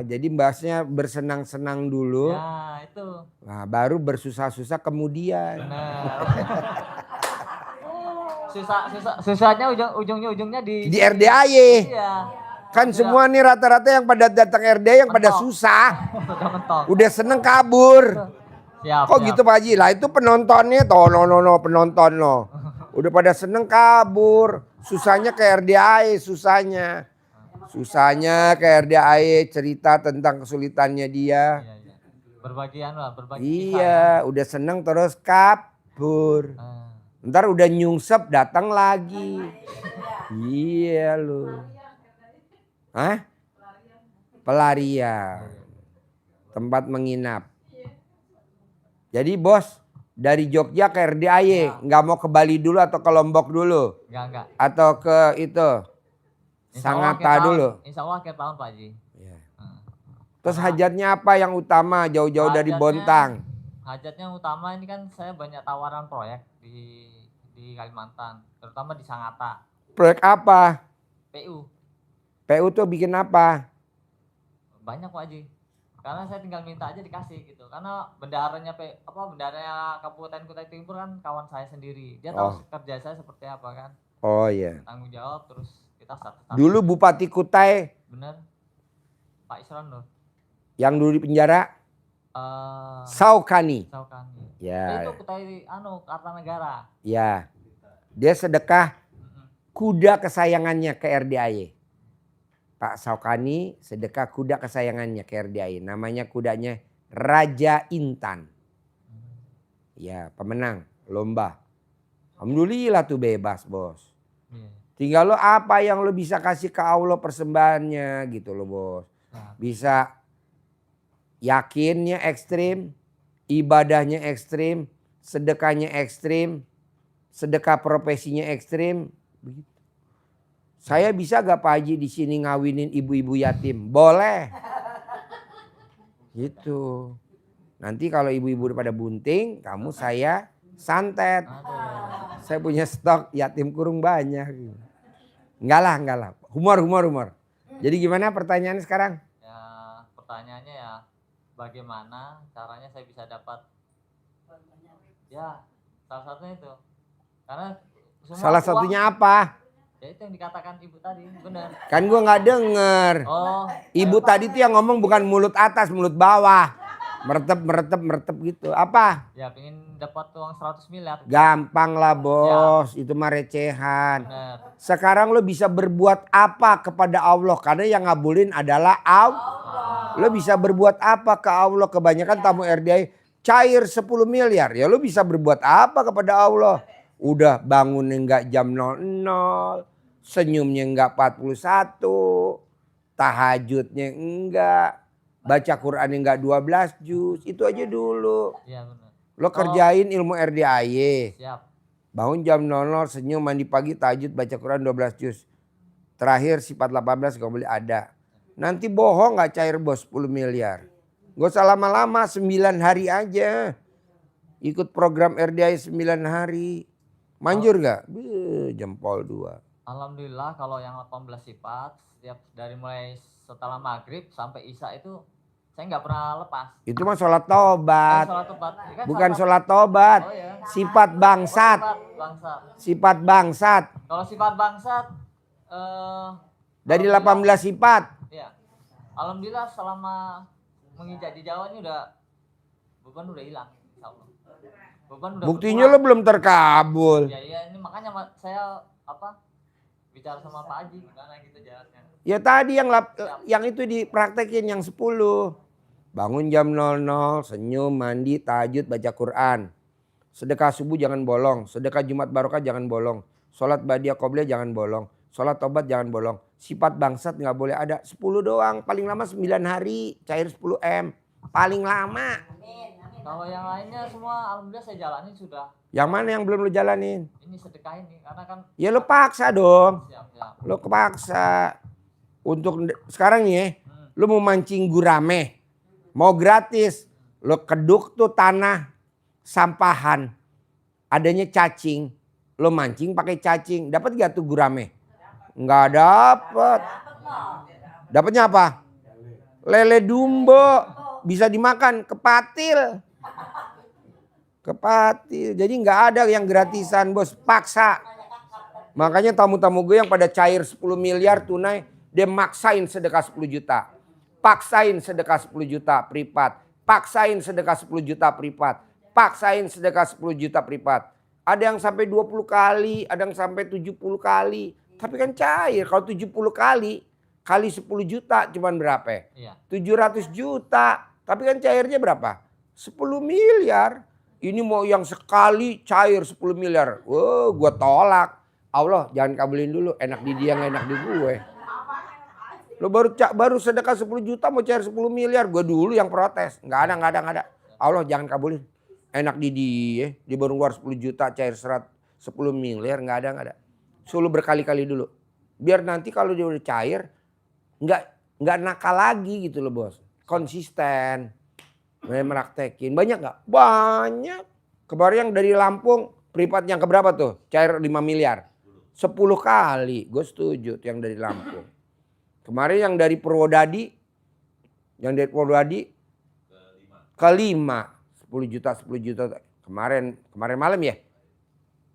jadi bahasnya bersenang-senang dulu. Ya itu. Nah, baru bersusah-susah kemudian. Benar. Susahnya ujungnya di RDAY. Iya. Kan semua nih rata-rata yang pada datang RDAY yang pada susah. Mentok. Udah seneng kabur. Siap. Gitu Pak Haji? Lah itu penontonnya toh penonton loh. Udah pada seneng kabur. Susahnya ke RDAY, susahnya ke RDAY cerita tentang kesulitannya dia. Iya. Berbagi. Iya, udah seneng terus kabur. Ntar udah nyungsep datang lagi. Iya lu. Hah? Pelarian. Tempat menginap. Jadi bos, dari Jogja ke RDAY, nggak mau ke Bali dulu atau ke Lombok dulu? Enggak. Atau ke itu, Sangatta dulu? Insya Allah akhir tahun Pak Haji. Ya. Terus hajatnya apa yang utama jauh-jauh dari Bontang? Hajatnya utama ini kan saya banyak tawaran proyek di Kalimantan, terutama di Sangatta. Proyek apa? PU. PU tuh bikin apa? Banyak Pak Haji. Karena saya tinggal minta aja dikasih gitu. Karena bendaharanya Kabupaten Kutai Timur kan kawan saya sendiri. Dia tahu kerja saya seperti apa kan. Oh iya. Tanggung jawab terus kita satu-satu. Dulu Bupati Kutai. Bener. Pak Isran Nur. Yang dulu di penjara? Saukani. Ya. Itu Kutai Kartanegara. Ya. Dia sedekah kuda kesayangannya ke RDAY. Pak Saukani sedekah kuda kesayangannya ke RDAY. Namanya kudanya Raja Intan. Ya, pemenang lomba. Alhamdulillah tuh bebas, bos. Tinggal lo apa yang lo bisa kasih ke Allah persembahannya gitu loh, bos. Bisa yakinnya ekstrim, ibadahnya ekstrim, sedekahnya ekstrim, sedekah profesinya ekstrim, begitu. Saya bisa gak Pak Haji di sini ngawinin ibu-ibu yatim? Boleh. Gitu. Nanti kalau ibu-ibu pada bunting, kamu saya santet. Saya punya stok yatim kurung banyak. Enggak lah. Humor. Jadi gimana pertanyaannya sekarang? Ya, pertanyaannya ya bagaimana caranya saya bisa dapat? Ya, salah satunya itu. Karena salah satunya apa? Ya itu yang dikatakan ibu tadi, benar. Kan gua nggak denger. Ibu tadi tuh yang ngomong bukan mulut atas, mulut bawah. Meretep gitu. Apa? Ya pengen dapat uang 100 miliar. Gampang lah bos, itu mah recehan. Bener. Sekarang lo bisa berbuat apa kepada Allah? Karena yang ngabulin adalah Allah. Lo bisa berbuat apa ke Allah? Kebanyakan tamu RDAY cair 10 miliar. Ya lo bisa berbuat apa kepada Allah? Udah bangunnya nggak jam 00, senyumnya nggak 41, tahajudnya enggak, baca Qurannya nggak 12 juz, itu aja dulu. Iya benar. Lo kerjain ilmu RDAY. Siap. Bangun jam 00, senyum, mandi pagi, tahajud, baca Quran 12 juz. Terakhir sifat 18 gak boleh ada. Nanti bohong nggak cair bos 10 miliar. Gak usah lama-lama, 9 hari aja. Ikut program RDAY 9 hari. Manjur gak? Jempol 2. Alhamdulillah kalau yang 18 sifat setiap dari mulai setelah maghrib sampai isya itu saya nggak pernah lepas. Itu mah sholat tobat. Sholat tobat. Ini kan Bukan sholat tobat. Oh ya. Sifat bangsat. Bangsat. Sifat bangsat. Kalau sifat bangsat, Dari 18 sifat. ya, alhamdulillah selama menginjak di Jawa ini beban udah hilang. Insya Allah. Beban udah Buktinya berkurang. lo belum terkabul. Ya, ini makanya saya bicara sama Pak Haji gimana gitu jalannya. Ya tadi yang itu dipraktekin yang 10. Bangun jam 00, senyum, mandi, tahajud, baca Quran. Sedekah subuh jangan bolong, sedekah Jumat Barokah jangan bolong. Sholat Badiah Qobliyah jangan bolong, sholat tobat jangan bolong. Sifat bangsat nggak boleh ada, 10 doang, paling lama 9 hari, cair 10 M. Paling lama. Kalau yang lainnya semua alhamdulillah saya jalanin sudah. Yang mana yang belum lo jalanin? Ini sedekah ini karena kan Ya lo paksa dong. siap. Lo kepaksa. Untuk sekarang nih ya, lo mau mancing gurame. Mau gratis. Lo keduk tuh tanah sampahan. Adanya cacing. Lo mancing pakai cacing. Dapat gak tuh gurame? Nggak dapet. Dapatnya apa? Lele dumbo. Bisa dimakan, kepatil. Kepatil. Jadi nggak ada yang gratisan bos, paksa. Makanya tamu-tamu gue yang pada cair 10 miliar tunai, dia maksain sedekah 10 juta. Paksain sedekah 10 juta privat. Paksain sedekah 10 juta privat. Paksain sedekah 10 juta privat. Ada yang sampai 20 kali, ada yang sampai 70 kali. Tapi kan cair, kalau 70 kali 10 juta cuman berapa? Iya. 700 juta. Tapi kan cairnya berapa? 10 miliar. Ini mau yang sekali cair 10 miliar. Wah, gue tolak. Allah jangan kabulin dulu. Enak di dia, gak enak di gue. Lo baru sedekah 10 juta mau cair 10 miliar. Gue dulu yang protes. Gak ada. Allah jangan kabulin. Enak di dia. Dia baru keluar 10 juta cair 10 miliar. Gak ada. Suruh berkali-kali dulu. Biar nanti kalau dia udah cair. Nggak nakal lagi gitu loh bos. Konsisten. Meraktekin. Banyak nggak? Banyak. Kemarin yang dari Lampung. Privat yang keberapa tuh? Cair 5 miliar. 10 kali. Gue setuju tuh yang dari Lampung. Kemarin yang dari Purwodadi. Yang dari Purwodadi. Kelima. 10 juta. Kemarin malam ya?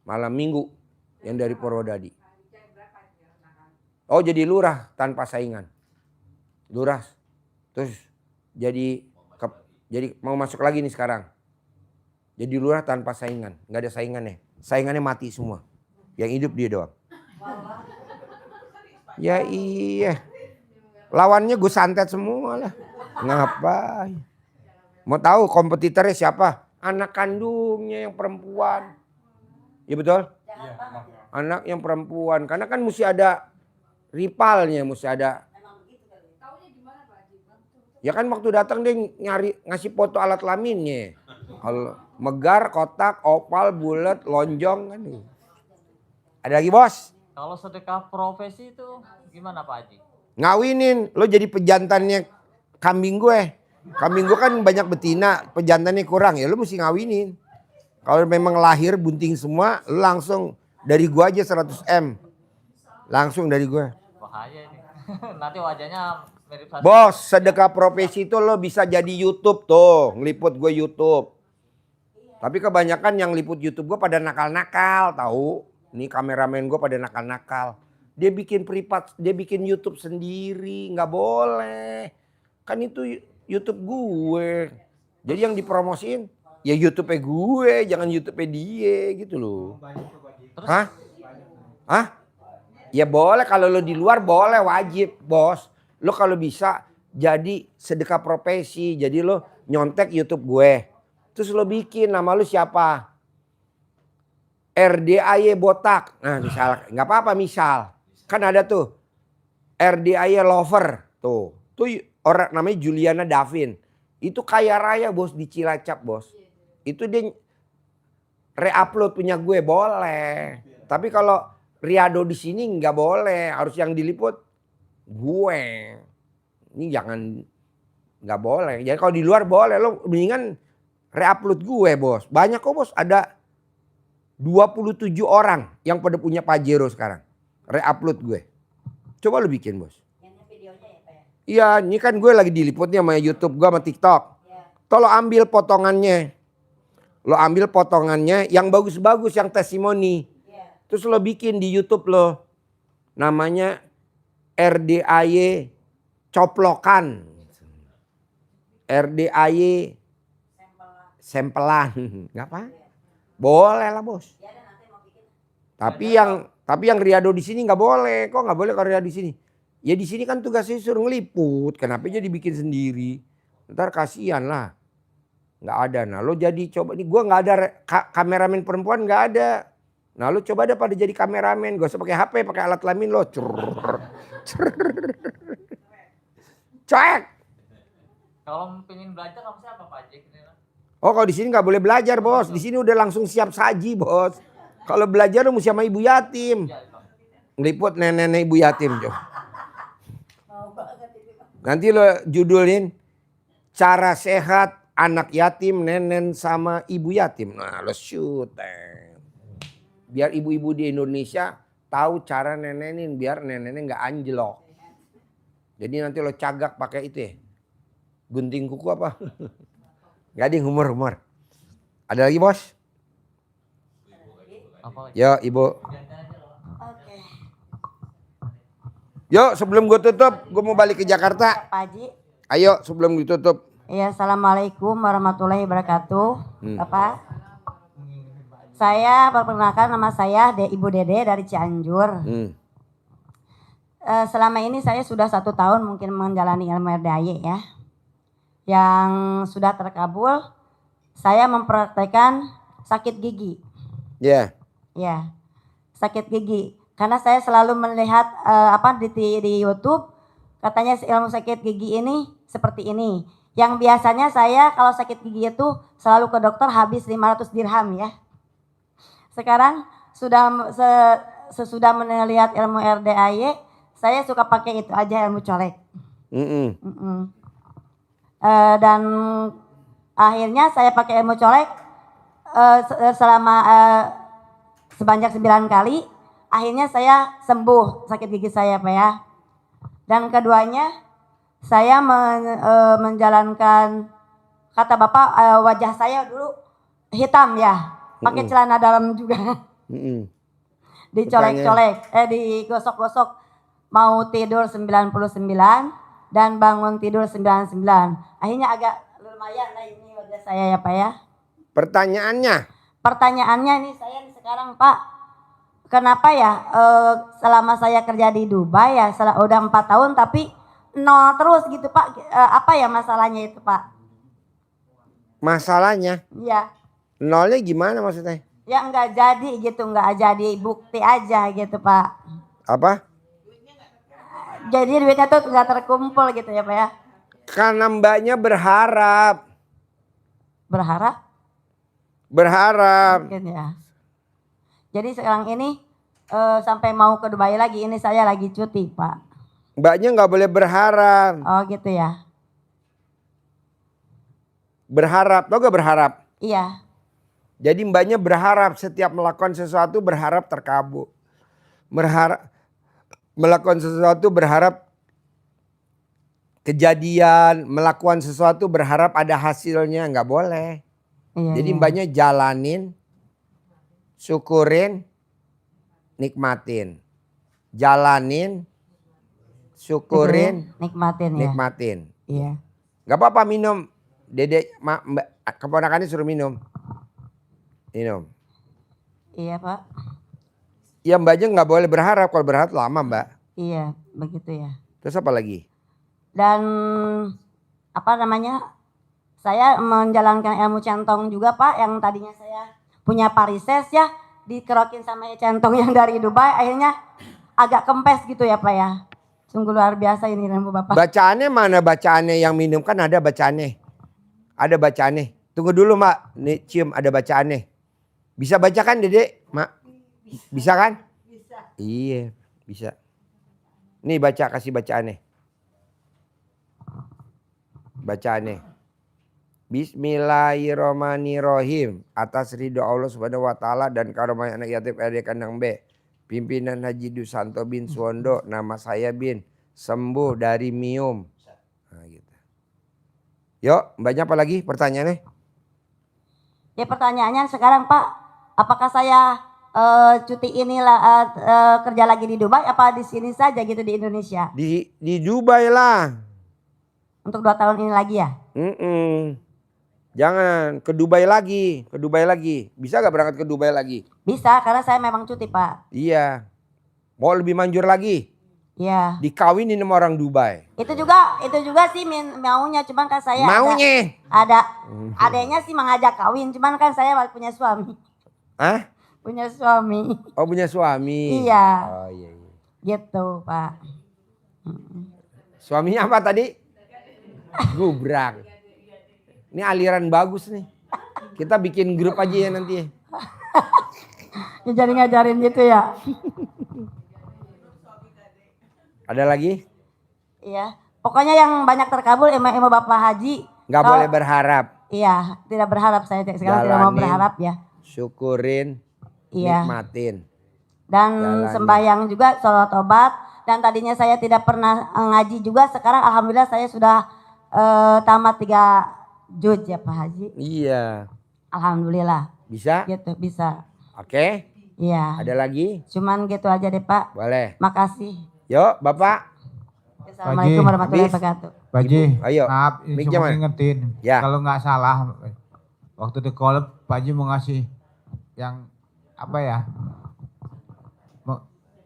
Malam minggu. Yang dari Purwodadi. Oh jadi lurah tanpa saingan. Lurah. Terus jadi mau masuk lagi nih sekarang. Jadi lurah tanpa saingan. Nggak ada saingannya. Saingannya mati semua. Yang hidup dia doang. Ya iya. Lawannya gue santet semua lah. Ngapain? Mau tahu kompetitornya siapa? Anak kandungnya yang perempuan. Ya betul? Anak yang perempuan. Karena kan mesti ada rivalnya, mesti ada. Ya kan waktu datang dia ngasih foto alat kelaminnya. Kalau megar, kotak, opal, bulat, lonjong kan. Ada lagi bos? Kalau sedekah profesi itu gimana Pak Haji? Ngawinin, lo jadi pejantannya kambing gue. Kambing gue kan banyak betina, pejantannya kurang ya lo mesti ngawinin. Kalau memang lahir bunting semua, lo langsung dari gue aja 100 M. Langsung dari gue. Bahaya ini. Nanti wajahnya mirip saya. Bos, sedekah profesi itu lo bisa jadi YouTube tuh. Ngeliput gue YouTube. Tapi kebanyakan yang liput YouTube gue pada nakal-nakal tahu. Ini kameramen gue pada nakal-nakal. Dia bikin privat, dia bikin YouTube sendiri. Nggak boleh. Kan itu YouTube gue. Jadi yang dipromosiin ya YouTube-nya gue. Jangan YouTube-nya dia gitu loh. Terus? Hah? Ya boleh kalau lo di luar boleh wajib bos. Lo kalau bisa jadi sedekah profesi. Jadi lo nyontek YouTube gue. Terus lo bikin nama lo siapa? RDAY botak. Nah misal nggak apa-apa misal. Kan ada tuh RDAY lover. Tuh orang namanya Juliana Davin. Itu kaya raya bos di Cilacap bos. Itu dia re-upload punya gue boleh. Tapi kalau Riado di sini nggak boleh. Harus yang diliput gue. Ini jangan nggak boleh. Jadi kalau di luar boleh. Lo mendingan re-upload gue bos. Banyak kok bos. Ada 27 orang yang pada punya Pajero sekarang. Re-upload gue. Coba lo bikin bos. Iya, ini kan gue lagi diliputnya sama YouTube gue sama TikTok. Tolong ambil potongannya. Lo ambil potongannya yang bagus-bagus, yang testimoni. Terus lo bikin di YouTube lo. Namanya RDAY Coplokan. RDAY Sempelan. Gak apa? Boleh lah bos. Tapi yang Riado di sini nggak boleh. Kok nggak boleh kalau Riado di sini? Ya di sini kan tugasnya suruh ngeliput. Kenapa jadi bikin sendiri? Ntar kasihan lah. Nggak ada. Nah lo jadi coba nih. Gue nggak ada kameramen perempuan nggak ada. Nah lo coba ada pada jadi kameramen. Gak usah pakai HP, pakai alat kelamin lo. Cek. Kalau pengen belajar sama siapa Pak Haji? Oh kalau di sini nggak boleh belajar bos. Di sini udah langsung siap saji bos. Kalau belajar lo mesti sama ibu yatim. Ngeliput nenek-nenek ibu yatim Jo. Nanti lo judulin cara sehat anak yatim, nenek sama ibu yatim. Nah lo shoot. Biar ibu-ibu di Indonesia tahu cara nenenin biar neneknya nggak anjlok. Jadi nanti lo cagak pakai itu ya. Gunting kuku apa? Gak ada humor. Ada lagi bos? Yo ibu. Yuk sebelum gue tutup, gue mau balik ke Jakarta. Pak Haji. Ayo sebelum ditutup. Iya, assalamualaikum warahmatullahi wabarakatuh. Bapak. Saya perkenalkan nama saya Ibu Dede dari Cianjur. Selama ini saya sudah 1 tahun mungkin menjalani ilmu RDAY ya. Yang sudah terkabul, saya mempraktekkan sakit gigi. Ya. Ya, sakit gigi. Karena saya selalu melihat di YouTube katanya ilmu sakit gigi ini seperti ini. Yang biasanya saya kalau sakit gigi itu selalu ke dokter habis 500 dirham ya. Sekarang sesudah melihat ilmu RDAY, saya suka pakai itu aja ilmu colek. Dan akhirnya saya pakai ilmu colek selama sebanyak 9 kali. Akhirnya saya sembuh sakit gigi saya Pak ya. Dan keduanya saya menjalankan kata Bapak wajah saya dulu hitam ya. Pakai celana dalam juga. Dicolek-colek, digosok-gosok. Mau tidur 99 dan bangun tidur 99. Akhirnya agak lumayan lah ini wajah saya ya Pak ya. Pertanyaannya nih saya sekarang Pak, kenapa ya selama saya kerja di Dubai ya udah 4 tahun tapi nol terus gitu Pak. Apa ya masalahnya itu Pak? Masalahnya? Iya. Nolnya gimana maksudnya? Ya nggak jadi gitu, nggak jadi bukti aja gitu Pak. Apa? Jadi duitnya tuh nggak terkumpul gitu ya Pak ya. Karena mbaknya berharap. Berharap. Mungkin ya. Jadi sekarang ini sampai mau ke Dubai lagi, ini saya lagi cuti Pak. Mbaknya nggak boleh berharap. Oh gitu ya. Berharap, tau gak berharap? Iya. Jadi mbaknya berharap setiap melakukan sesuatu berharap terkabul. Melakukan sesuatu berharap kejadian, melakukan sesuatu berharap ada hasilnya, nggak boleh. Iya, jadi iya. mbaknya jalanin, syukurin, nikmatin. Jalanin, syukurin, nikmatin. Iya. Gak apa-apa minum. Dede, keponakannya suruh minum. Minum. Iya Pak. Ya mbaknya nggak boleh berharap, kalau berharap lama mbak. Iya begitu ya. Terus apa lagi? Dan saya menjalankan ilmu centong juga Pak, yang tadinya saya punya varises ya, dikerokin sama centong yang dari Dubai, akhirnya agak kempes gitu ya Pak ya. Sungguh luar biasa ini ilmu Bapak. Bacaannya mana bacaannya yang minum? Kan ada bacaannya. Ada bacaannya. Tunggu dulu mak, nih cium ada bacaannya. Bisa bacakan Dede, mak? Bisa kan? Bisa. Iya, bisa. Nih baca, kasih bacaannya. Bacaannya. Bismillahirrahmanirrahim. Atas ridho Allah Subhanahu wa taala dan karomah anak yatim RD Kandang B. Pimpinan Haji Dusanto bin Suwondo, nama saya bin sembuh dari mium Yuk, mbaknya apa lagi pertanyaannya? Ya pertanyaannya sekarang Pak, apakah saya cuti inilah kerja lagi di Dubai apa di sini saja gitu di Indonesia? Di Dubai lah. Untuk 2 tahun ini lagi ya? Jangan ke Dubai lagi, ke Dubai lagi. Bisa gak berangkat ke Dubai lagi? Bisa, karena saya memang cuti Pak. Iya. Mau lebih manjur lagi? Iya. Dikawinin sama orang Dubai. Itu juga sih maunya, cuman kan saya Maunya? ada adanya sih mengajak kawin, cuman kan saya punya suami. Hah? Punya suami. Oh punya suami? Iya. Oh iya. Gitu Pak. Suaminya apa tadi? Gubrak. Ini aliran bagus nih. Kita bikin grup aja ya nanti. Ya jadi ngajarin gitu ya. Ada lagi? Iya. Pokoknya yang banyak terkabul ilmu Bapak Haji. Nggak boleh berharap. Iya, tidak berharap saya sekarang tidak mau berharap ya. Syukurin, iya. nikmatin. Dan Jalanin. sembahyang juga, sholat tobat. Dan tadinya saya tidak pernah ngaji juga, sekarang alhamdulillah saya sudah tamat 3 juz ya Pak Haji. Iya. Alhamdulillah. Bisa? Gitu, bisa. Oke. Iya. Ada lagi? Cuman gitu aja deh Pak. Boleh. Makasih. Yuk Bapak. Assalamualaikum warahmatullahi wabarakatuh. Pak Haji, ayo. maaf, Mic-nya cuma mana? ngingetin. Ya. Kalau nggak salah, waktu di kolab Pak Haji mau ngasih yang apa ya?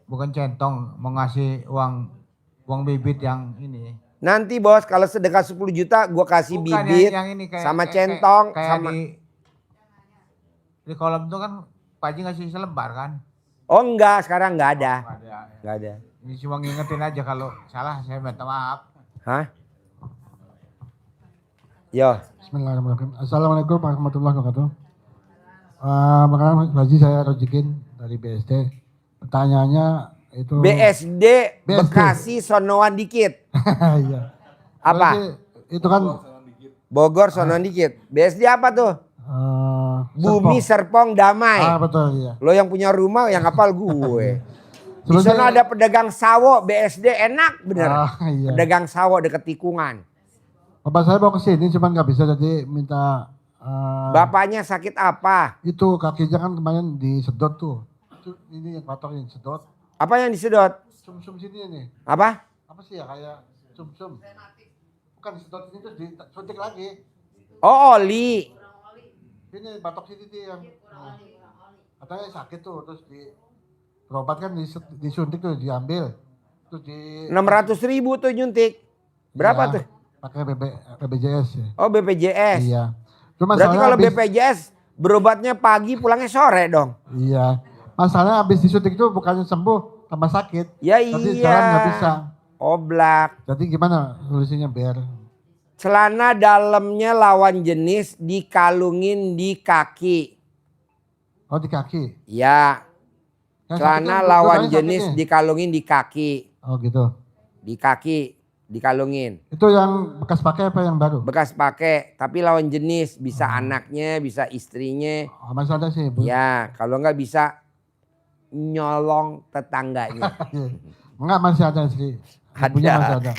Bukan centong, mau ngasih uang bibit yang ini. Nanti bos kalau sedekah 10 juta gua kasih Bukan, bibit yang ini kayak, sama centong kayak sama di kolom itu kan Pak Haji ngasih selembar kan? Oh enggak, sekarang enggak ada. Enggak ada. Ini cuma ngingetin aja, kalau salah saya minta maaf. Hah? Yo. Bismillahirrahmanirrahim. Assalamualaikum warahmatullahi wabarakatuh. Makanan Haji saya Rojikin dari BSD. Pertanyaannya itu BSD Bekasi sonoan dikit. Iya. Apa? Itu kan Bogor sonoan dikit. BSD apa tuh? Bumi Serpong Damai. Betul iya. Lo yang punya rumah yang hafal gue. Di Sebenarnya- sana ada pedagang sawo BSD enak bener. Iya. Pedagang sawo deket tikungan. Bapak saya mau ke sini cuman nggak bisa, jadi minta Bapaknya sakit apa? itu kakinya kan kemarin disedot tuh. Itu ini yang patok yang sedot. Apa yang disedot? Sum-sum sini nih. Apa? Apa sih ya, kayak sum-sum. Bukan disedot sini terus disuntik lagi. Oh oli. Ini batok sini nih yang katanya sakit tuh, terus berobat kan disuntik tuh, diambil terus 600.000 tuh nyuntik. Berapa Iya, tuh? pakai BPJS ya. Oh BPJS. Iya. Cuma Berarti masalahnya kalau habis- BPJS berobatnya pagi pulangnya sore dong. Iya. Masalahnya habis disuntik itu bukannya sembuh, tambah sakit. Ya Tapi iya. jalan nggak bisa. Oblak. Jadi gimana solusinya biar? Celana dalamnya lawan jenis dikalungin di kaki. Oh di kaki. Ya. Yang sakit Celana kan lawan dua-duanya jenis sakitnya. dikalungin di kaki. Oh gitu. Di kaki dikalungin. Itu yang bekas pakai apa yang baru? Bekas pakai, tapi lawan jenis. Bisa anaknya, bisa istrinya. Oh, masih ada sih. Bu. Ya, kalau nggak bisa nyolong tetangganya. Enggak, masih ada sih. Ada. Punya masih ada.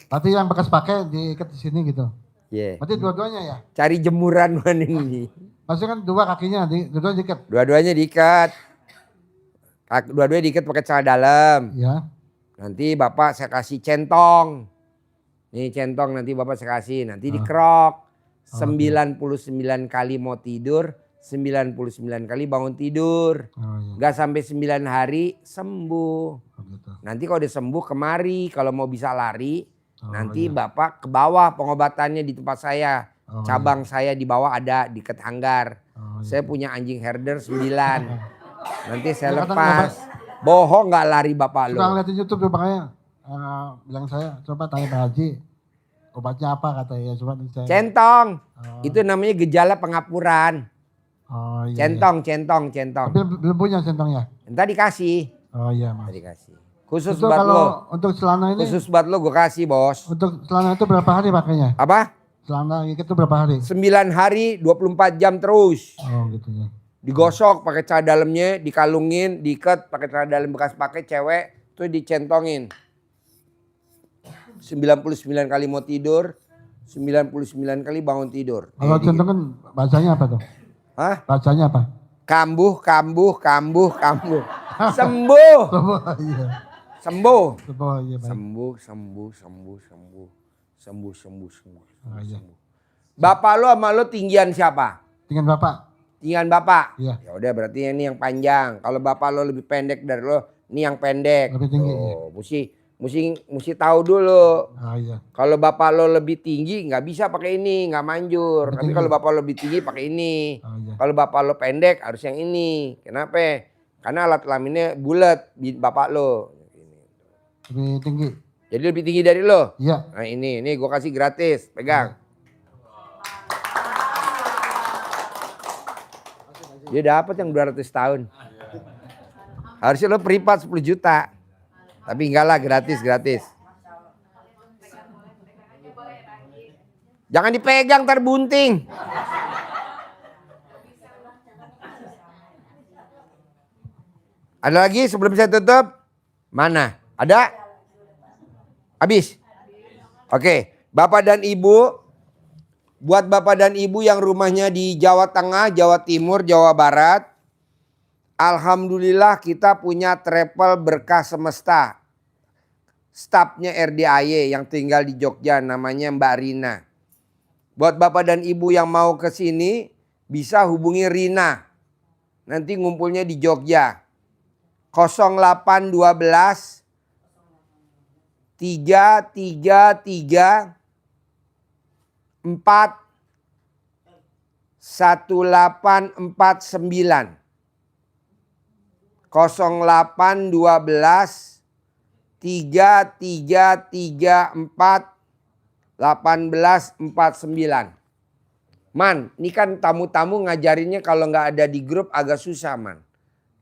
Berarti yang bekas pakai diikat di sini gitu. Iya. Berarti dua-duanya ya? Cari jemuran mana ini. Maksudnya kan dua kakinya, dua-duanya diikat. Dua-duanya diikat. Dua-duanya diikat pakai celana dalam. Ya. Nanti bapak saya kasih centong. Nih centong nanti bapak saya kasih. Nanti dikerok. 99 kali mau tidur. 99 kali bangun tidur. Gak sampai 9 hari sembuh. Nanti kalau udah sembuh kemari. Kalau mau bisa lari. Nanti bapak ke bawah pengobatannya di tempat saya. Cabang saya di bawah ada di Hanggar. Saya punya anjing herder 9. Nanti saya lepas. Bohong nggak lari bapak lo. Suka ngeliatin YouTube tuh makanya bilang saya coba tanya Pak Haji obatnya apa katanya, coba saya. Centong. Itu namanya gejala pengapuran. Oh iya. Centong. Tapi belum punya centongnya. Entar dikasih. Oh iya mas. Entar dikasih. Khusus Itu buat kalau lo. untuk celana ini. Khusus buat lo gue kasih bos. Untuk celana itu berapa hari pakainya? Apa? Celana itu berapa hari? 9 hari 24 jam terus. Oh gitu ya. Digosok pakai celana dalamnya, dikalungin, diikat pakai celana dalam bekas pakai cewek, tuh dicentongin. 99 kali mau tidur, 99 kali bangun tidur. Kalau centong kan bacanya apa tuh? Hah? Bacanya apa? Kambuh, kambuh, kambuh, kambuh. Sembuh. Iya. Sembuh. Oh, iya, baik. Sembuh, sembuh, sembuh, sembuh. Sembuh, sembuh, sembuh. Oh, iya. Bapak lo sama lo tinggian siapa? Tinggian Bapak. Tinggian Bapak? Iya. Ya udah berarti ini yang panjang. Kalau Bapak lo lebih pendek dari lo, ini yang pendek. Lebih tinggi. Oh, mesti tahu dulu. Ah, iya. Kalau Bapak lo lebih tinggi nggak bisa pakai ini, nggak manjur. Lebih Tapi tinggi. kalau Bapak lo lebih tinggi pakai ini. Oh, iya. Kalau Bapak lo pendek harus yang ini. Kenapa? Karena alat kelaminnya bulat di Bapak lo. Lebih tinggi. Jadi lebih tinggi dari lo? Iya. Nah ini gue kasih gratis, pegang. Dia dapat yang 200 tahun. Harusnya lo privat 10 juta. Tapi enggak lah, gratis. Jangan dipegang, ntar bunting. Ada lagi sebelum saya tutup? Mana? Ada? Habis? Oke, Bapak dan Ibu. Buat Bapak dan Ibu yang rumahnya di Jawa Tengah, Jawa Timur, Jawa Barat. Alhamdulillah kita punya travel berkah semesta. Stafnya RDAY yang tinggal di Jogja namanya Mbak Rina. Buat Bapak dan Ibu yang mau ke sini bisa hubungi Rina. Nanti ngumpulnya di Jogja. 0812 333 4 1849 0812 3334 1849. Man, ini kan tamu-tamu ngajarinnya kalau nggak ada di grup agak susah, Man.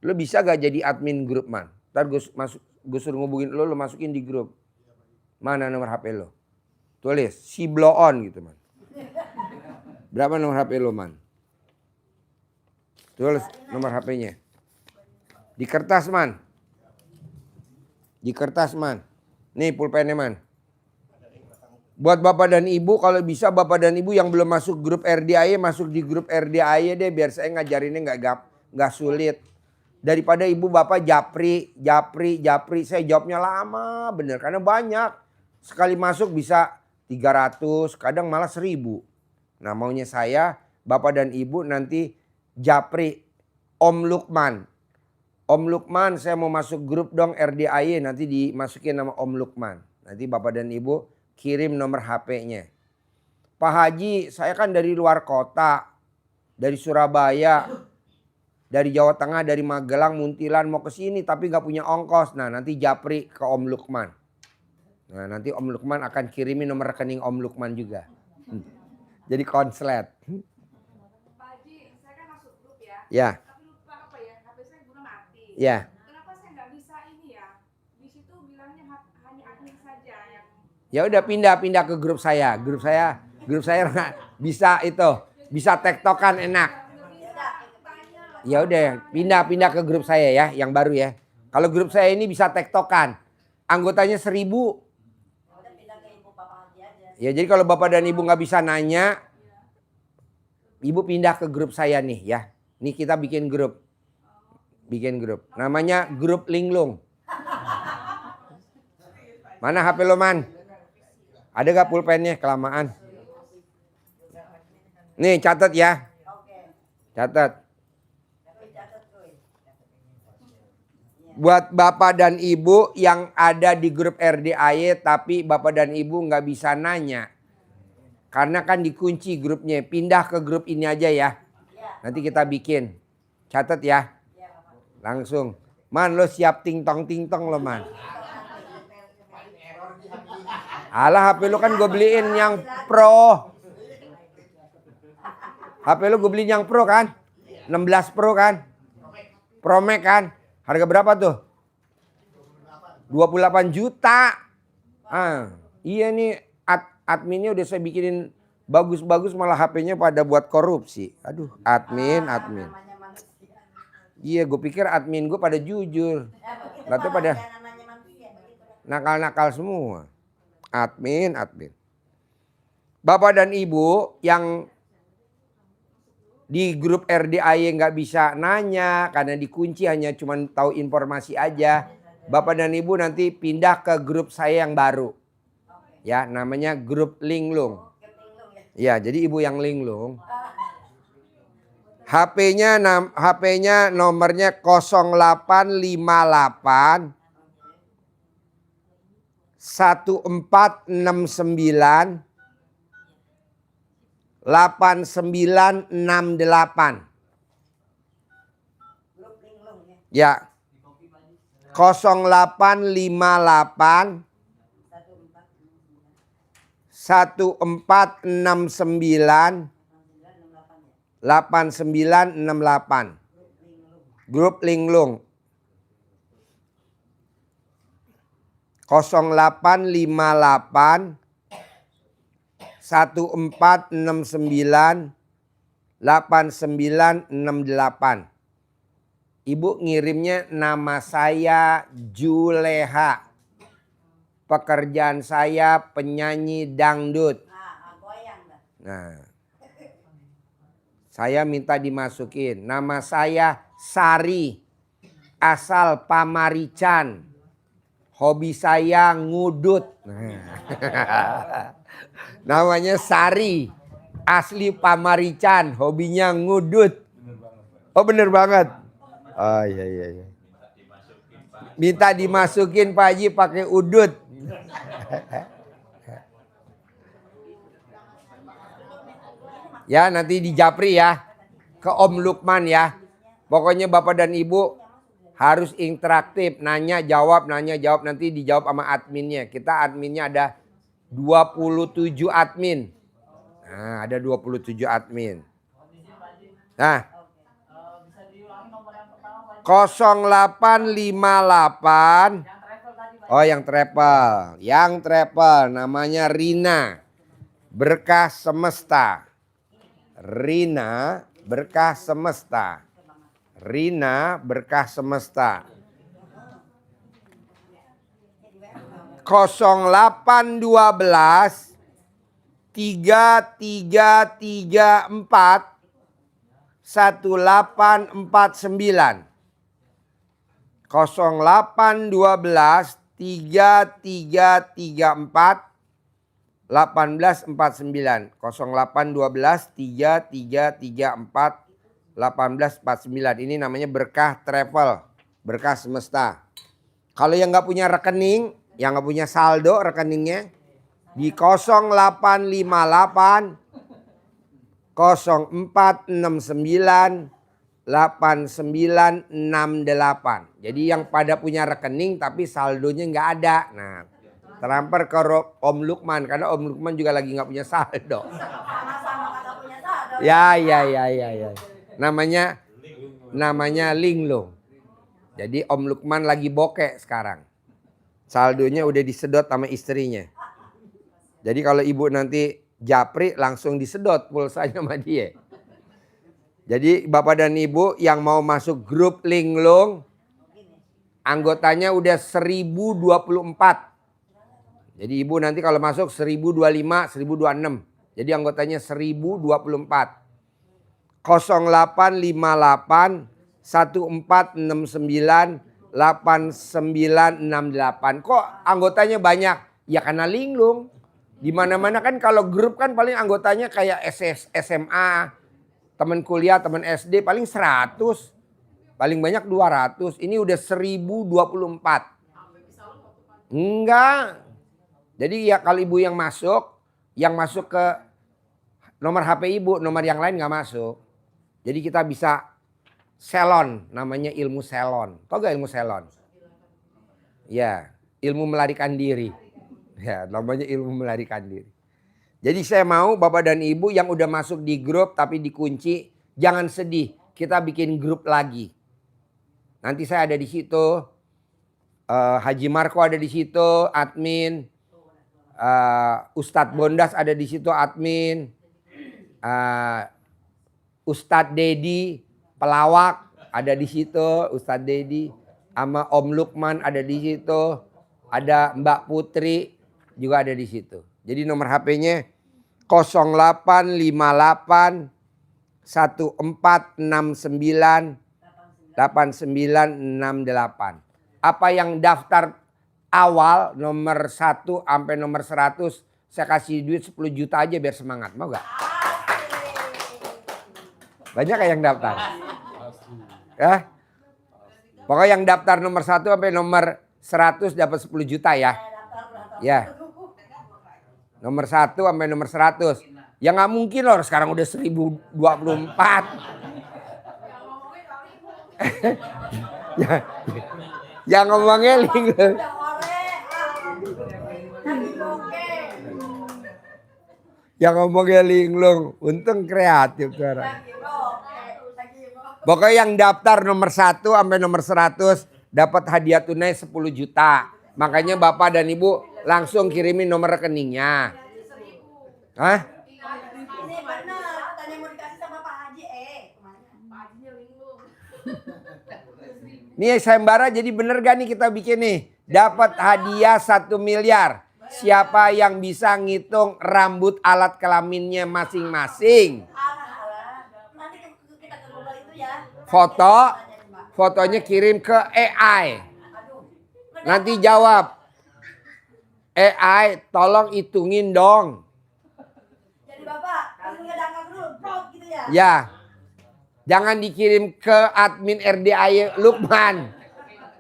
Lo bisa gak jadi admin grup, Man? Ntar gue suruh ngubungin lo masukin di grup. Mana nomor HP lo? Tulis, si blow on gitu, Man. Berapa nomor HP lo, Man? Tulis nomor HP-nya. Di kertas, Man. Di kertas, Man. Nih pulpennya, Man. Buat Bapak dan Ibu, kalau bisa Bapak dan Ibu yang belum masuk grup RDAY, masuk di grup RDAY deh, biar saya ngajarinnya nggak sulit. Daripada Ibu Bapak japri, saya jawabnya lama bener, karena banyak. Sekali masuk bisa 300, kadang malah 1000. Nah maunya saya, Bapak dan Ibu nanti japri Om Lukman. Om Lukman, saya mau masuk grup dong RDAY, nanti dimasukin nama Om Lukman. Nanti Bapak dan Ibu kirim nomor HP-nya. Pak Haji, saya kan dari luar kota, dari Surabaya, dari Jawa Tengah, dari Magelang, Muntilan mau ke sini tapi nggak punya ongkos. Nah nanti japri ke Om Lukman. Nah nanti Om Lukman akan kirimin nomor rekening Om Lukman juga. Jadi konslet. Pak Haji, saya kan masuk grup ya. Ya. Tapi lupa apa ya, HP saya guna mati. Ya. Kenapa saya nggak bisa ini ya? Di situ bilangnya hanya admin saja yang. Ya udah pindah ke grup saya. Grup saya bisa itu, bisa tektokan enak. Ya udah pindah ke grup saya ya, yang baru ya. Kalau grup saya ini bisa tektokan. Anggotanya 1000. Ya jadi kalau Bapak dan Ibu nggak bisa nanya, Ibu pindah ke grup saya nih ya. Nih kita bikin grup. Namanya grup Linglung. Mana HP lo, Man? Ada gak pulpennya? Kelamaan. Nih catat ya. Catat. Buat Bapak dan Ibu yang ada di grup RDAY tapi Bapak dan Ibu nggak bisa nanya. Karena kan dikunci grupnya. Pindah ke grup ini aja ya. Nanti kita bikin. Catat ya. Langsung. Man lo siap ting tong lo, Man. Alah HP lo kan gue beliin yang Pro. HP lo gue beliin yang Pro kan? 16 Pro kan? Pro Max kan? Harga berapa tuh? 28 juta. Iya nih adminnya udah saya bikinin bagus-bagus malah HP-nya pada buat korupsi. Aduh, admin. Iya, gue pikir admin gue pada jujur. Lalu pada nakal-nakal semua. Admin. Bapak dan Ibu yang di grup RDAY nggak bisa nanya karena dikunci, hanya cuma tahu informasi aja. Bapak dan Ibu nanti pindah ke grup saya yang baru. Ya, namanya grup Linglung. Ya, jadi Ibu yang Linglung. HP-nya nomornya 0858 1469 8968. Ya. 0858 1469 8968. Grup Linglung. 0858 1469 8968. Ibu ngirimnya nama saya Juleha. Pekerjaan saya penyanyi dangdut. Nah, saya minta dimasukin. Nama saya Sari, asal Pamarican. Hobi saya ngudut. Namanya Sari, asli Pamarican, hobinya ngudut. Oh bener banget. Oh iya. Minta dimasukin Pak Haji pakai udut. Ya nanti di Japri ya, ke Om Lukman ya. Pokoknya Bapak dan Ibu harus interaktif, nanya jawab nanti dijawab sama adminnya. Kita adminnya ada 27 admin. Nah, ada 27 admin. Nah, 0858. Oh, yang travel. Yang travel namanya Rina. Berkah Semesta. Rina Berkah Semesta. Rina Berkah Semesta. 0812 3334 1849. 0812 3334 1849. 0812 3334 1849. Ini namanya Berkah Travel, Berkah Semesta. Kalau yang nggak punya rekening, yang nggak punya saldo rekeningnya di 0858 0469 8968. Jadi yang pada punya rekening tapi saldonya nggak ada. Nah, transfer ke Om Lukman karena Om Lukman juga lagi nggak punya saldo. Ya. Namanya Linglung. Jadi Om Lukman lagi bokek sekarang. Saldonya udah disedot sama istrinya. Jadi kalau ibu nanti japri langsung disedot pulsanya sama dia. Jadi Bapak dan Ibu yang mau masuk grup Linglung, anggotanya udah 1024. Jadi Ibu nanti kalau masuk 1025, 1026. Jadi anggotanya 1024. 0858 1469 8968. Kok anggotanya banyak? Ya karena Linglung. Di mana-mana kan kalau grup kan paling anggotanya kayak SMA, teman kuliah, teman SD paling 100. Paling banyak 200. Ini udah 1024. Enggak. Jadi ya kalau ibu yang masuk ke nomor HP ibu, nomor yang lain nggak masuk. Jadi kita bisa salon, namanya ilmu salon. Tahu gak ilmu salon? Ya, ilmu melarikan diri. Ya, namanya ilmu melarikan diri. Jadi saya mau Bapak dan Ibu yang udah masuk di grup tapi dikunci, jangan sedih. Kita bikin grup lagi. Nanti saya ada di situ. Haji Marco ada di situ, admin. Ustadz Bondas ada di situ, admin. Ustadz Dedi pelawak ada di situ, Ustadz Dedi. Sama Om Lukman ada di situ. Ada Mbak Putri juga ada di situ. Jadi nomor HP-nya 0858 1469 8968. Apa yang daftar awal nomor 1 sampai nomor 100 saya kasih duit 10 juta aja biar semangat. Mau gak? Banyak yang daftar? Ya? Pokoknya yang daftar nomor 1 sampai nomor 100 dapat 10 juta ya. Ya. Nomor 1 sampai nomor 100. Ya nggak mungkin loh sekarang udah 1024. Yang ngomongnya linglung. Yang ngomongnya linglung. Untung kreatif tuh orang. Pokoknya yang daftar nomor 1 sampai nomor 100 dapat hadiah tunai 10 juta. Makanya Bapak dan Ibu langsung kirimin nomor rekeningnya. Hah? Ini benar, tanya mau dikasih sama Pak Haji Nih sayembara jadi bener gak nih kita bikin nih. Dapat hadiah 1 miliar. Siapa yang bisa ngitung rambut alat kelaminnya masing-masing. Fotonya kirim ke AI. Nanti jawab. AI tolong hitungin dong. Jadi Bapak, langsung ngedangkal dulu, prot gitu ya? Ya. Jangan dikirim ke admin RDAY Lukman.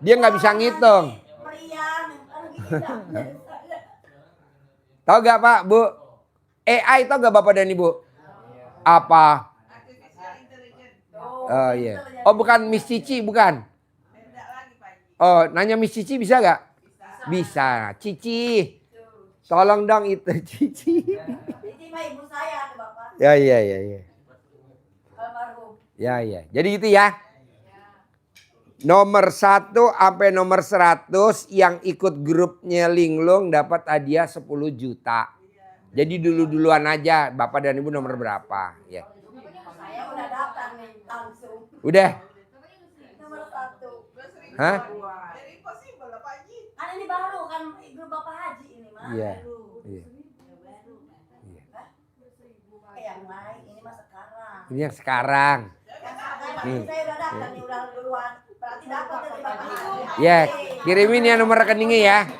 Dia nggak bisa ngitung. Tahu gak Pak, Bu? AI tahu gak Bapak dan Ibu? Apa? Oh iya. Oh bukan Miss Cici, bukan? Oh nanya Miss Cici bisa gak? Bisa. Cici. Tolong dong itu Cici. Cici mah ibu saya tuh Bapak. Ya. Almarhum. Ya. Jadi gitu ya. Nomor 1 sampai nomor 100 yang ikut grupnya linglung dapat hadiah 10 juta. Jadi duluan aja Bapak dan Ibu nomor berapa ya. Saya udah daftar nih langsung. Udah. Nomor 1. Hah? Kan ini baru kan grup Bapak Haji ini mah. Iya. Yang lain ini mah sekarang. Ini yang sekarang. Saya udah daftar nih udah duluan. Berarti dapat dari Bapak Haji. Ya, kirimin ya nomor rekeningnya ya.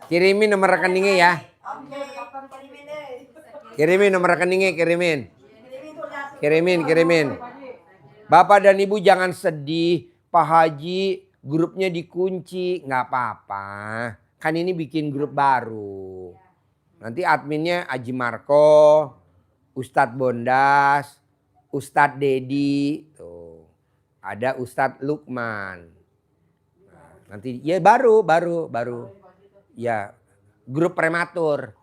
Kirimin nomor rekeningnya ya. Oke, kirimin deh. Kirimin nomor rekeningnya, kirimin. Bapak dan Ibu jangan sedih. Pak Haji grupnya dikunci. Nggak apa-apa. Kan ini bikin grup baru. Nanti adminnya Aji Marco, Ustadz Bondas, Ustadz Dedi. Tuh. Ada Ustadz Lukman. Nah, nanti ya baru. Ya, grup prematur.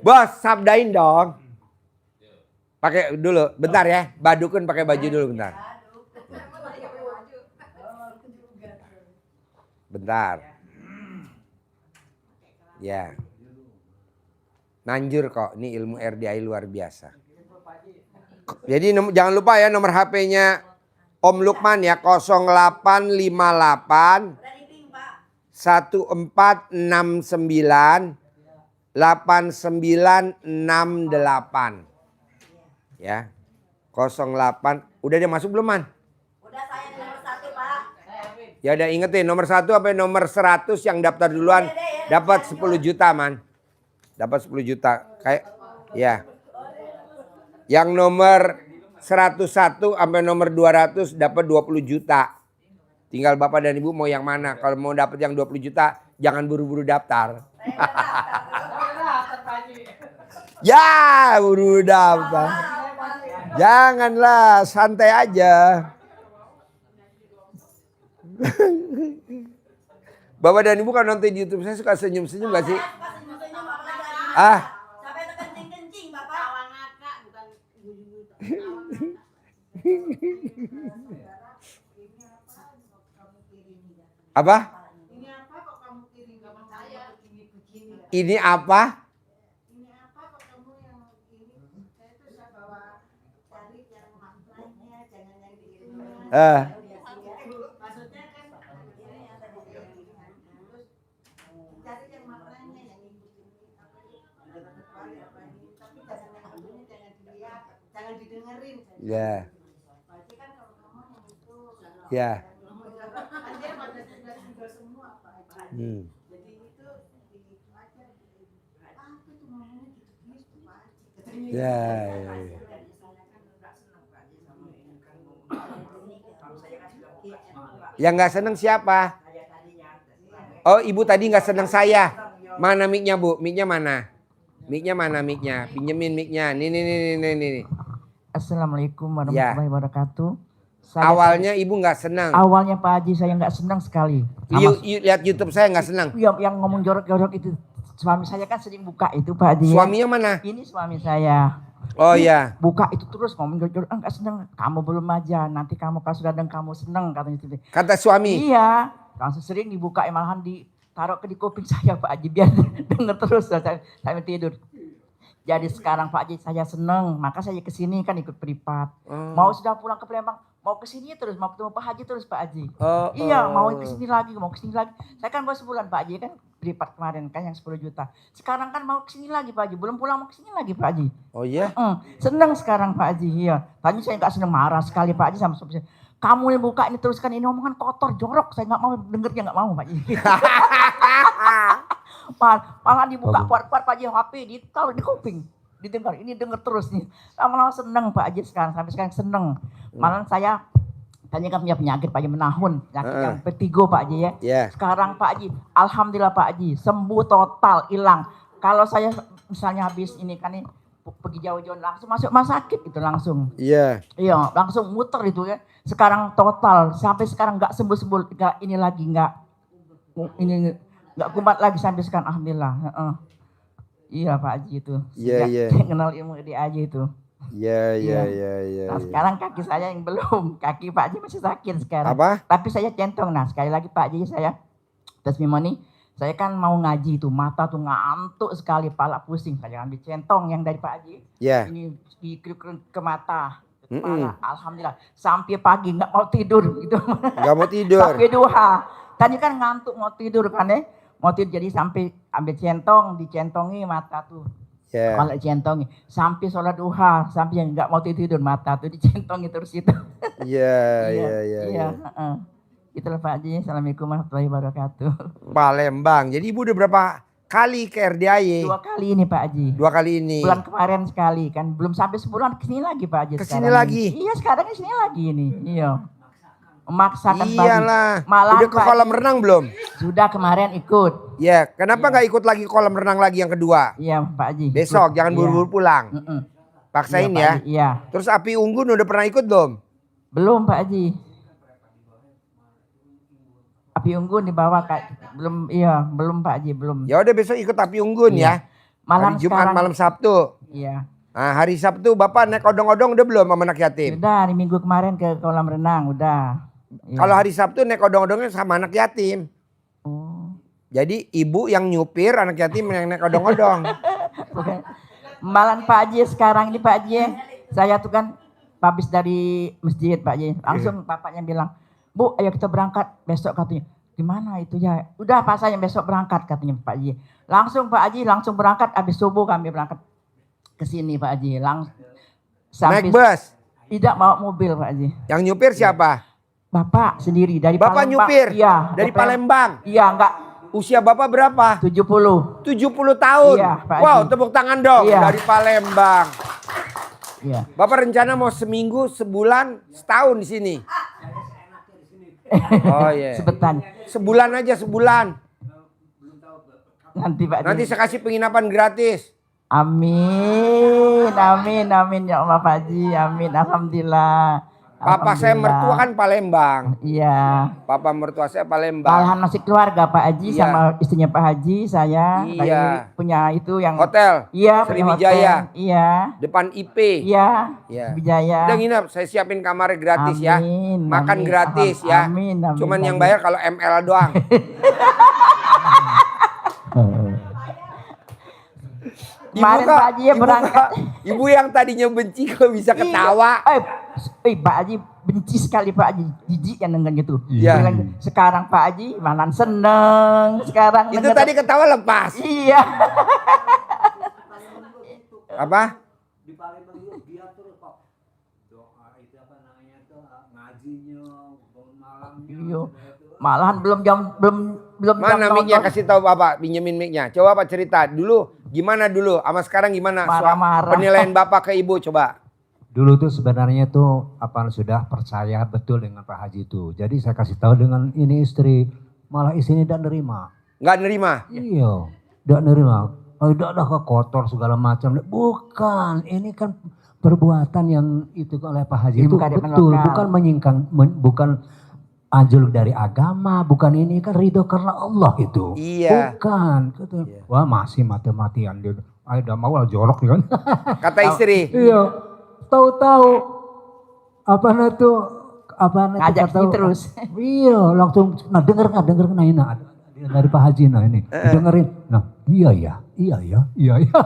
Bos, sabdain dong. Pakai dulu, bentar ya. Badukun pakai baju dulu bentar. Bentar. Ya. Manjur kok, ini ilmu RDI luar biasa. Jadi jangan lupa ya nomor HP-nya Om Lukman ya 0858 1469 8968 ya 08. Udah dia masuk belum Man? Udah saya di nomor 1 Pak. Ya udah ingetin nomor 1 sampai nomor 100 yang daftar duluan dapat 10 juta Man. Dapat 10 juta kayak ya. Yang nomor 101 sampai nomor 200 dapat 20 juta. Tinggal Bapak dan Ibu mau yang mana. Kalau mau dapat yang 20 juta jangan buru-buru daftar. Ya, buru daftar. Janganlah, santai aja. Bapak dan Ibu kan nonton di YouTube saya suka senyum-senyum gak sih? Ah. Sampai kencing-kencing Bapak. Apa? Ini apa? Ya. Ya. Ya, ya, ya. Yang nggak seneng siapa? Oh, ibu tadi nggak seneng saya. Mana mic-nya, Bu? Mic-nya mana? Mic-nya mana mic-nya? Pinjemin mic-nya. Nih. Assalamualaikum Ya. warahmatullahi wabarakatuh. Awalnya ibu nggak senang. Awalnya Pak Haji saya nggak senang sekali. Lihat YouTube saya nggak senang. Yang ngomong jorok-jorok itu suami saya kan sering buka itu Pak Haji. Suaminya mana? Ini suami saya. Oh iya. Buka itu terus ngomong jorok-jorok, nggak senang. Kamu belum aja, nanti kamu kalau sudah dan kamu senang katanya itu. Kata suami. Iya, langsung sering dibuka malahan ditaruh di kuping saya Pak Haji biar denger terus saya tidur. Jadi sekarang Pak Haji saya seneng, maka saya kesini kan ikut privat. Mau sudah pulang ke Palembang, mau kesini terus, mau ketemu Pak Haji terus Pak Haji. Iya, mau kesini lagi, mau kesini lagi. Saya kan baru sebulan Pak Haji kan privat kemarin kan yang 10 juta. Sekarang kan mau kesini lagi Pak Haji, belum pulang mau kesini lagi Pak Haji. Oh iya? Seneng sekarang Pak Haji, iya. Tadi saya nggak seneng, marah sekali Pak Haji sama suami saya. Kamu yang buka ini teruskan, ini omongan kotor, jorok, saya nggak mau dengernya, nggak mau Pak Haji. Malah dibuka kuat-kuat Pak Haji HP ditaruh di kuping, didengar, ini denger terus nih. Lama-lama seneng Pak Haji sekarang, sampai sekarang seneng. Malah saya tanya kan punya penyakit Pak Haji menahun, penyakit yang vertigo Pak Haji ya. Yeah. Sekarang Pak Haji, alhamdulillah Pak Haji sembuh total, hilang. Kalau saya misalnya habis ini kan nih pergi jauh-jauh langsung masuk rumah sakit itu langsung. Iya. Iya, langsung muter itu ya. Sekarang total sampai sekarang nggak sembuh-sembuh, nggak ini lagi nggak kumat lagi sampai sekarang alhamdulillah. Iya Pak Haji itu. Iya. Kenal ilmu di Haji itu. Iya. Nah sekarang kaki saya yang belum, kaki Pak Haji masih sakit sekarang. Apa? Tapi saya centong. Nah sekali lagi Pak Haji saya testimoni, saya kan mau ngaji itu mata tuh ngantuk sekali, pala pusing. Saya ambil centong yang dari Pak Haji. Iya. Ini ke mata. Kepala. Alhamdulillah sampai pagi nggak mau tidur gitu. Nggak mau tidur. Sampai duha. Tadi kan ngantuk mau tidur kan ya. Mau tidur jadi sampai ambil centong, dicentongi mata tuh. Yeah. Kalau dicentongi sampai sholat duha, sampai yang nggak mau tidur mata tuh dicentongi terus itu. Iya. Itulah Pak Haji. Assalamualaikum warahmatullahi wabarakatuh. Palembang. Jadi ibu udah berapa kali ke RDAY? 2 kali ini Pak Haji. 2 kali ini. Bulan kemarin sekali kan, belum sampai sebulan kesini lagi Pak Haji. Kesini lagi? Iya sekarang kesini lagi ini. Iya. Memaksakan Iyalah. Malah udah ke kolam renang belum? Sudah kemarin ikut. Ya, kenapa nggak ikut lagi kolam renang lagi yang kedua? Iya Pak Haji. Besok, jangan buru-buru pulang. Paksain ya. Iya. Terus api unggun udah pernah ikut belum? Belum Pak Haji. Api unggun dibawa belum, iya belum Pak Haji belum. Ya udah besok ikut api unggun ya. Malam hari Jumat, malam Sabtu. Iya. Nah, hari Sabtu Bapak naik odong-odong udah belum sama anak yatim? Udah, hari Minggu kemarin ke kolam renang udah. Ya. Kalau hari Sabtu naik odong-odongnya sama anak yatim. Jadi ibu yang nyupir, anak yatim yang naik odong-odong. Malam Pak Haji sekarang ini Pak Haji, saya tuh kan habis dari masjid Pak Haji, langsung bapaknya bilang, Bu ayo kita berangkat besok katanya. Gimana itu ya? Udah Pak saya besok berangkat katanya Pak Haji. Langsung Pak Haji langsung berangkat, habis subuh kami berangkat ke sini Pak Haji. Naik bus? Tidak, bawa mobil Pak Haji. Yang nyupir siapa? Bapak sendiri dari Bapak Palembang. nyupir? Iya. Dari Palembang? Iya enggak. Usia Bapak berapa? 70. 70 tahun? Iya Pak Haji. Wow, tepuk tangan dong. Iya. Dari Palembang. Iya. Bapak rencana mau seminggu, sebulan, setahun di sini? Oh iya. Sebentar. Sebulan aja, sebulan. Nanti Pak Haji. Nanti saya kasih penginapan gratis. Amin, amin ya Allah Pak Haji, amin, alhamdulillah. Papa saya mertua kan Palembang. Iya. Papa mertua saya Palembang. Malahan masih keluarga Pak Haji Iya. sama istrinya Pak Haji, saya Iya. punya itu yang Hotel. Iya, punya Sriwijaya. hotel. Iya. Depan IP. Iya. Iya. Sriwijaya. Udah nginep, saya siapin kamarnya gratis ya. Amin, Makan amin. gratis ya. Amin, amin, Cuman yang amin. bayar kalau ML doang. Kemarin Pak Haji ya berangkat. Ibu yang tadinya benci kok bisa ketawa. Pak Haji benci sekali Pak Haji, jijik yang dengan gitu. Iya. Sekarang Pak Haji malah seneng. Sekarang Itu tadi ketawa lepas. Iya. Apa? Iya. Malahan belum jam Mana jam mic-nya, nonton. kasih tahu Bapak, pinjemin mic-nya. Coba Pak cerita dulu, gimana dulu, sama sekarang gimana? Marah-marah. Penilaian Bapak ke Ibu coba. Dulu tuh sebenarnya tuh sudah percaya betul dengan Pak Haji itu. Jadi saya kasih tahu dengan ini istri, malah istrinya tidak nerima. Nggak nerima? Iya, tidak nerima. Oh, udah kotor segala macam. Bukan, ini kan perbuatan yang itu oleh Pak Haji itu betul, bukan menyingkang, bukan anjlok dari agama, bukan ini kan ridho karena Allah itu. Iya. Bukan. Wah masih mati-matian dia. Ayo udah mau jorok kan. Kata istri. Iya. Tahu-tahu apa itu Ngajak terus. Iya, langsung denger ini dari Pak Haji ini. Dengerin. Nah, iya ya.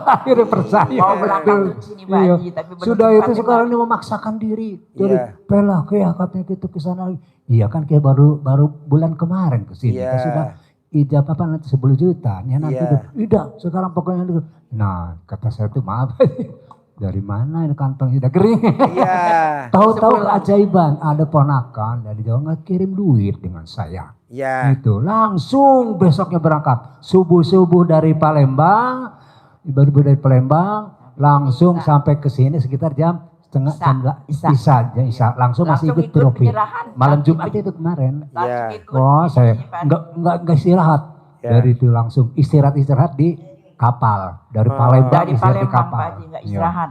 Akhirnya percaya. Mau berangkat ke sini Pak Haji, tapi belum Sudah itu tempatnya, sekarang Pak. ini memaksakan diri. Jadi pelah kayak katanya gitu ke sana lagi. Iya kan kayak baru bulan kemarin ke sini. Kita sudah ijab nanti 10 juta. Ya nanti udah sekarang pokoknya dulu. Nah, kata saya tuh maaf. Dari mana ini kantong sudah kering? Iya. Tahu-tahu keajaiban ada ponakan dari Jawa nggak kirim duit dengan saya. Iya. Itu langsung besoknya berangkat subuh dari Palembang, ibadah dari Palembang langsung sampai ke sini sekitar jam setengah Isa langsung masih ikut profil. Malam Jumat itu kemarin. Iya. Oh saya nggak istirahat dari itu langsung istirahat di kapal dari Palembang Dari istirahat di Palembang kapal. Pak Haji, nggak istirahat.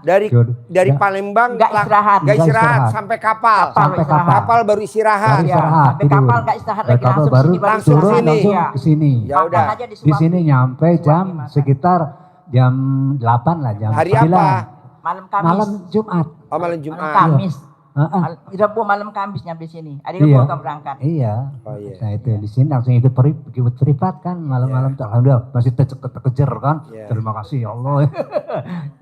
Dari Palembang Nggak istirahat. nggak istirahat sampai kapal. Sampai kapal. Kapal baru istirahat. Baru istirahat. Sampai kapal nggak istirahat lagi Kapal langsung baru sini, baru langsung istirahat. sini. Iya. ke sini. Ya udah. Makan aja Di disuapin. sini nyampe jam sekitar jam 8 lah, jam Hari 9. apa? Malam Kamis. Malam Jumat. Oh malam Malam Jumat. Kamis. Heeh. Rabu malam Kamis nyampe sini. Ada Iya. yang mau berangkat. Iya. Oh, iya. Nah itu di sini langsung ikut privat kan malam-malam tuh alhamdulillah masih terkejar kan. Iya. Terima kasih ya Allah.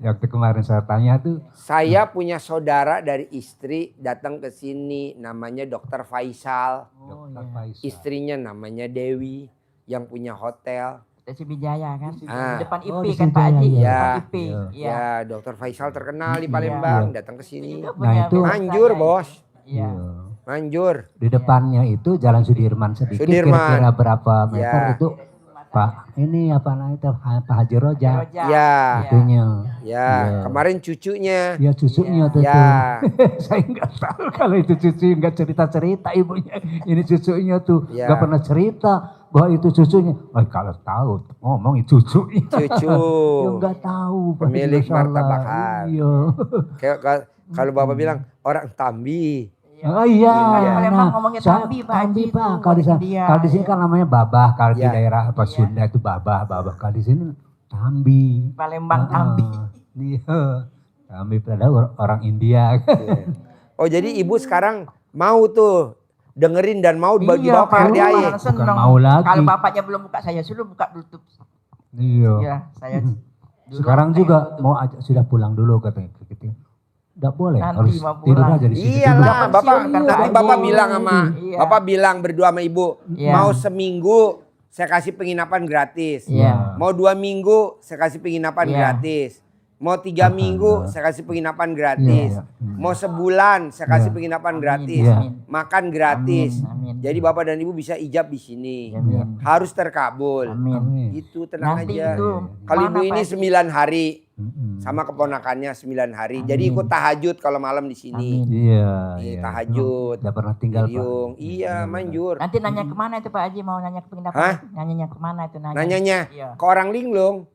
Waktu kemarin saya tanya tuh. Saya punya saudara dari istri datang ke sini namanya Dokter Faisal. Dokter Faisal. Istrinya namanya Dewi yang punya hotel. Desi Wijaya kan. Ah. Depan IP Oh, di kan Pak Sriwijaya. Haji. Iya. Depan IP. Iya. Iya. Ya, Dokter Faisal terkenal di Palembang, datang ke sini. Juga Nah, punya itu Manjur, saya. Bos. Iya. Manjur. Di depannya itu Jalan Sudirman sedikit Sudirman. kira-kira berapa meter Ya. itu Pak ini apa namanya Pak Haji Roja. Roja. Ya. Itunya. Ya, kemarin cucunya. Ya cucunya tuh. Ya. Saya nggak tahu kalau itu cucu nggak cerita ibunya. Ini cucunya tuh Ya. nggak pernah cerita bahwa itu cucunya. Oh kalau tahu ngomong itu cucunya. Cucu. Ya nggak tahu. Pak. Pemilik Masya Allah. martabakan. Iya. Kalau Bapak bilang orang Tambi. Oh iya. Kalau Palembang Nah, ngomongnya saya Tambi, Pak Haji Pak. itu, Kalau di sana, India. kalau di sini kan namanya Babah. Kalau di Ya. daerah apa Sunda itu Babah. Kalau di sini Tambi. Palembang Tambi. Iya. Tambi padahal orang India. Oh jadi ibu sekarang mau tuh dengerin dan mau Iya, dibawa ke Pak. RDAY. Malah seneng. Bukan mau lagi. Kalau bapaknya belum buka, saya suruh buka tutup. Iya. Iya, saya dulu Sekarang saya juga tutup. mau sudah pulang dulu katanya. Gitu. Nggak boleh, Nanti harus mau tidur pulang. aja di situ. Iyalah, Udah Bapak pensiun kan, nanti Pak Bapak Haji. bilang sama Iya. Bapak bilang berdua sama Ibu, Iya. mau seminggu saya kasih penginapan gratis. Iya. Mau 2 minggu saya kasih penginapan Iya. gratis. Mau 3 minggu saya kasih penginapan gratis. Iya, iya. Mau sebulan saya kasih Iya. penginapan Amin, gratis. amin. Makan gratis. Amin, amin. Jadi Bapak dan Ibu bisa ijab di sini. Amin. Harus terkabul. Amin. Amin. Itu tenang Nanti aja. itu Kalau mana, Ibu ini Pak Haji? 9 hari Mm-mm. sama keponakannya 9 hari. Jadi Amin. ikut tahajud kalau malam di sini. Amin. Iya. Iya, iya. tahajud. Nggak pernah tinggal Pak. Iriung. Iya, manjur. Nanti nanya kemana itu Pak Haji, mau nanya ke penginapan? Hah? Nanyanya kemana itu nanya? Nanyanya Iya. ke orang linglung.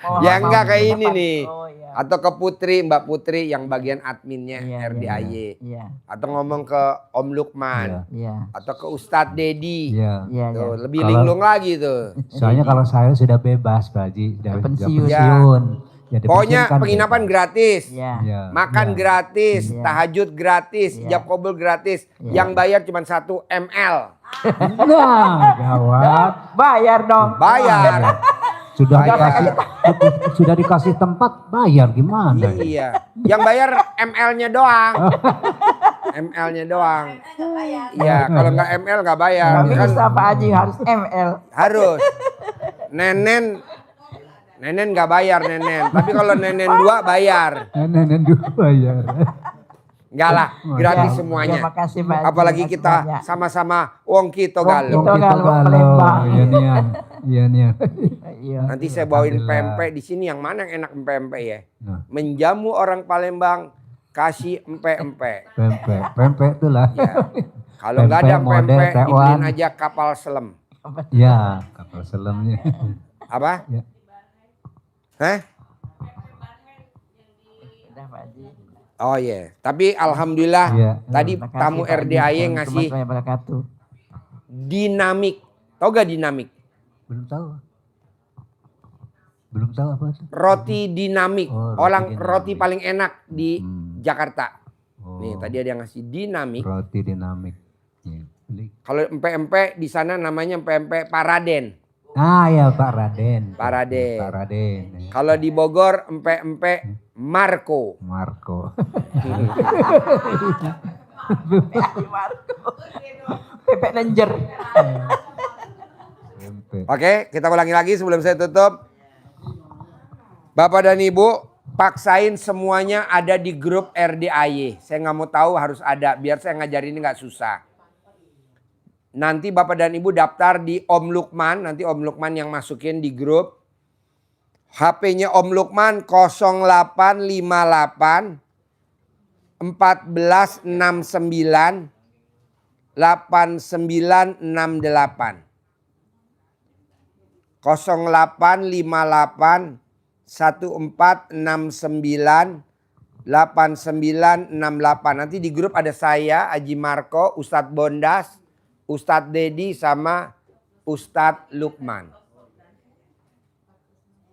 Oh, Ya mau enggak kayak ini penginapan. nih. Oh iya. Atau ke Putri, Mbak Putri yang bagian adminnya Iya, RDAY. Iya. Atau ngomong ke Om Lukman. Iya. Atau ke Ustadz Dedi. Iya. Iya, iya. Tuh, lebih Kalau- linglung lagi tuh. Soalnya kalau saya sudah bebas Pak Haji, sudah Pensiun. pensiun. Jadi Pokoknya pensiun kan penginapan bebas. gratis. Iya. Iya. Makan Iya. gratis, Iya. tahajud gratis, Iya. ijab kabul gratis. Iya. Yang bayar cuma 1 ml. Nah, gawat. Bayar dong. Bayar. Sudah dikasih tempat bayar gimana? Iya. Yang bayar ML-nya doang. ML-nya doang. Iya, kalau nggak ML nggak bayar. Nggak Kan bisa Pak Haji, harus ML. harus. Nenen nggak bayar nenen. Tapi kalau nenen 2 bayar. Nenek dua bayar. Enggak lah, gratis Ya, semuanya. ya, makasih, Pak Haji, Apalagi makasih kita banyak. sama-sama wong kita galau. Wong kita Palembang. Iya Nian. Iya Nian. Iya. Nanti saya bawain Alhamdulillah. pempek di sini, yang mana yang enak pempek ya? Nah. Menjamu orang Palembang, kasih empek-empek. Pempek itulah. Ya. Kalau nggak ada Pempek model pempek, Taiwan. dibeliin aja kapal selam. Ya, kapal selamnya. Apa? Ya. Hah? Udah, Pak Haji. Oh iya, tapi alhamdulillah Iya. tadi Terima kasih, tamu Pak Haji. RDAY Waalaikumsalam ngasih warahmatullahi wabarakatuh. dinamik. Tau gak dinamik? Belum tahu. Belum tahu apa itu. Roti dinamik. Oh, Orang dinamik. roti paling enak di Jakarta. Oh, Nih tadi ada yang ngasih dinamik. roti dinamik. Ya, beli. Kalau empek-empek di sana namanya empek-empek Paraden. Ah ya Pak Raden. Paraden. Pak Raden. Ya. Kalau di Bogor empek-empek Marco. Marco. Pepek lenjer. Oke, kita ulangi lagi sebelum saya tutup. Bapak dan Ibu, paksain semuanya ada di grup RDAY. Saya nggak mau tahu, harus ada biar saya ngajarin ini nggak susah. Nanti Bapak dan Ibu daftar di Om Lukman, nanti Om Lukman yang masukin di grup. HP-nya Om Lukman 0858 1469 8968. 0858 1469 8968. Nanti di grup ada saya, Haji Marco, Ustadz Bondas, Ustadz Dedi sama Ustadz Lukman.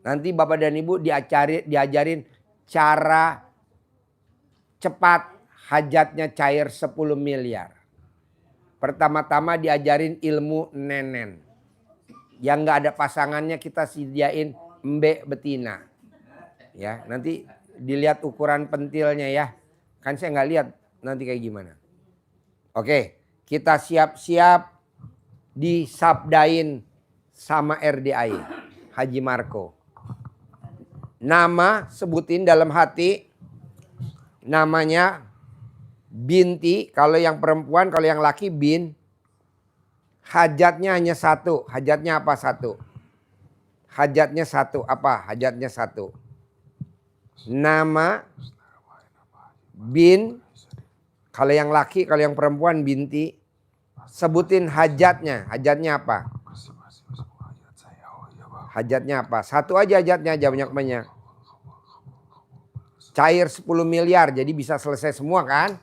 Nanti Bapak dan Ibu diajarin cara cepat hajatnya cair 10 miliar. Pertama-tama diajarin ilmu nenen. Yang nggak ada pasangannya kita sediain mbek betina. Ya, nanti dilihat ukuran pentilnya ya. Kan saya nggak lihat nanti kayak gimana. Oke, kita siap-siap disabdain sama RDAY Haji Marco. Nama sebutin dalam hati. Namanya binti, kalau yang perempuan, kalau yang laki bin. Hajatnya hanya satu. Hajatnya apa satu? Hajatnya satu. Apa? Hajatnya satu. Nama bin. Kalau yang laki, kalau yang perempuan binti. Sebutin hajatnya. Hajatnya apa? Hajatnya apa? Satu aja hajatnya, aja banyak-banyak. Cair 10 miliar, jadi bisa selesai semua kan?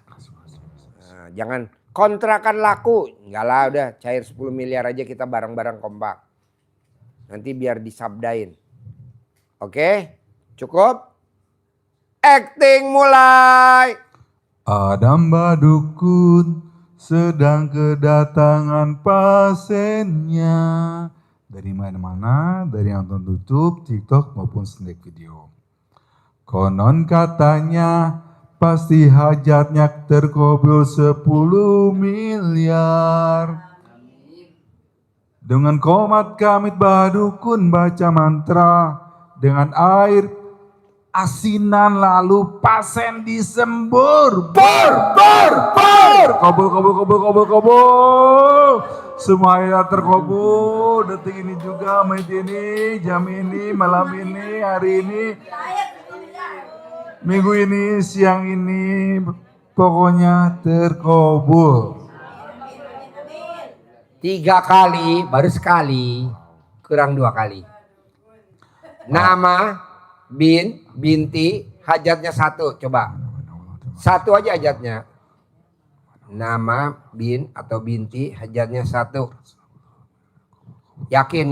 Nah, jangan kontrakan laku. Enggak lah, udah cair 10 miliar aja kita bareng-bareng kompak. Nanti biar disabdain. Oke? Cukup? Acting mulai! Adam Badukun sedang kedatangan pasiennya. Dari mana-mana, dari yang nonton YouTube, TikTok maupun snack video. Konon katanya pasti hajatnya terkabul 10 miliar. Dengan komat kamit Badukun baca mantra dengan air asinan lalu pasien disembur. Bor. Kabul. Semuanya terkabul. Detik ini juga, menit ini, jam ini, malam ini, hari ini, minggu ini, siang ini, pokoknya terkabul. 3 kali, baru sekali, kurang 2 kali. Nama, bin, binti, hajatnya satu, coba. Satu aja hajatnya. Nama, bin atau binti, hajatnya satu. Yakin,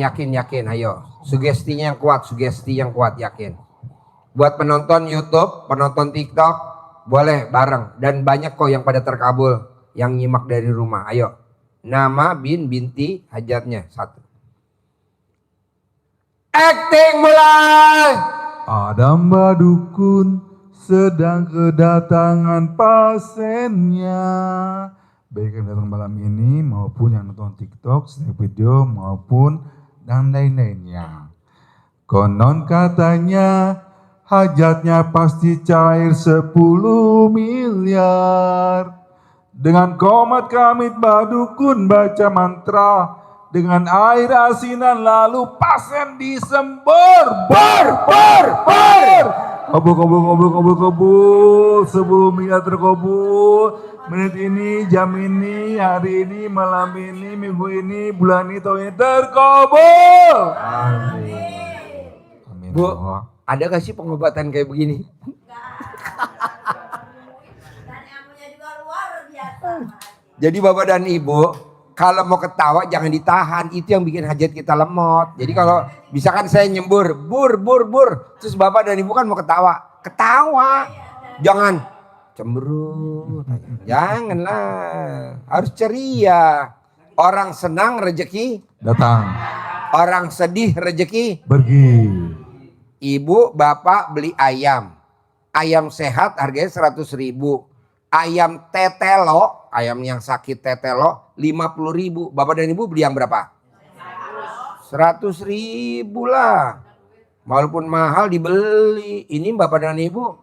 ayo. Sugesti yang kuat, yakin. Buat penonton YouTube, penonton TikTok, boleh bareng. Dan banyak kok yang pada terkabul, yang nyimak dari rumah, ayo. Nama, bin, binti, hajatnya satu. Acting mulai! Adam Badukun sedang kedatangan pasiennya. Baik yang datang malam ini maupun yang nonton TikTok, snack video maupun dan lain-lainnya. Konon katanya hajatnya pasti cair 10 miliar. Dengan komat kamit badukun baca mantra, dengan air asinan lalu pasen disembur. Bor. Kabul, 10 miliar terkabul. Menit ini, jam ini, hari ini, malam ini, minggu ini, bulan ini, tahun ini terkabul. Amin. Bu, ada gak sih pengobatan kayak begini? Jadi Bapak dan Ibu, kalau mau ketawa jangan ditahan, itu yang bikin hajat kita lemot. Jadi kalau misalkan saya nyembur, bur, terus Bapak dan Ibu kan mau ketawa, jangan cemberut, janganlah, harus ceria. Orang senang rezeki Datang, orang sedih rezeki pergi. Ibu bapak beli ayam sehat harganya 100.000, ayam tetelo, ayam yang sakit tetelo 50.000. Bapak dan ibu beli yang berapa? 100.000 lah, walaupun mahal dibeli. Ini bapak dan ibu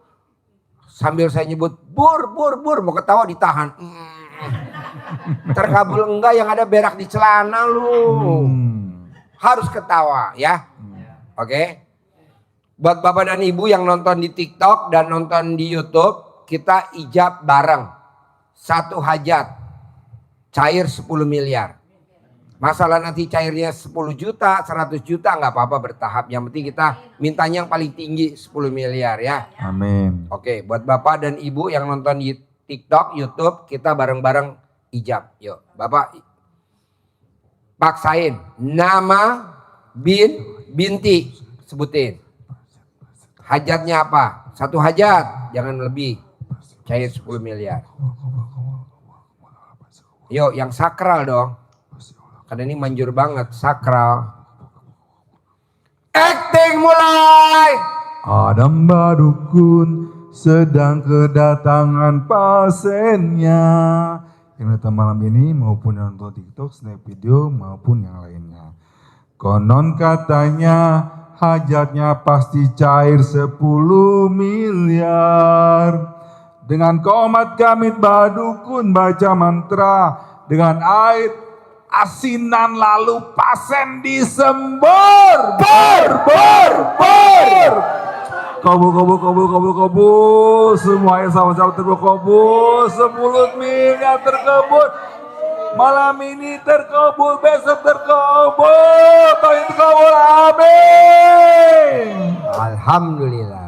sambil saya nyebut bur mau ketawa ditahan. Terkabul enggak, yang ada berak di celana lu. Harus ketawa ya. Oke. Buat bapak dan ibu yang nonton di TikTok dan nonton di YouTube, kita ijab bareng. Satu hajat cair 10 miliar. Masalah nanti cairnya 10 juta, 100 juta nggak apa-apa, bertahap. Yang penting kita mintanya yang paling tinggi 10 miliar ya. Amin. Oke, buat bapak dan ibu yang nonton di TikTok, YouTube, kita bareng-bareng ijab. Yuk, bapak paksain nama binti, sebutin. Hajatnya apa? Satu hajat, jangan lebih. Cair 10 miliar. Yuk, yang sakral dong. Karena ini manjur banget, sakral. Acting mulai. Adam badukun sedang kedatangan pasiennya. Yang datang malam ini maupun yang nonton TikTok, snap video maupun yang lainnya. Konon katanya hajatnya pasti cair 10 miliar. Dengan komat kamit badukun baca mantra, dengan air asinan lalu pasen disembur. Kabul. Semuanya sama-sama terkabul. 10 miliar terkabul. Malam ini terkabul, besok terkabul. Tahun ini terkabul. Amin. Alhamdulillah.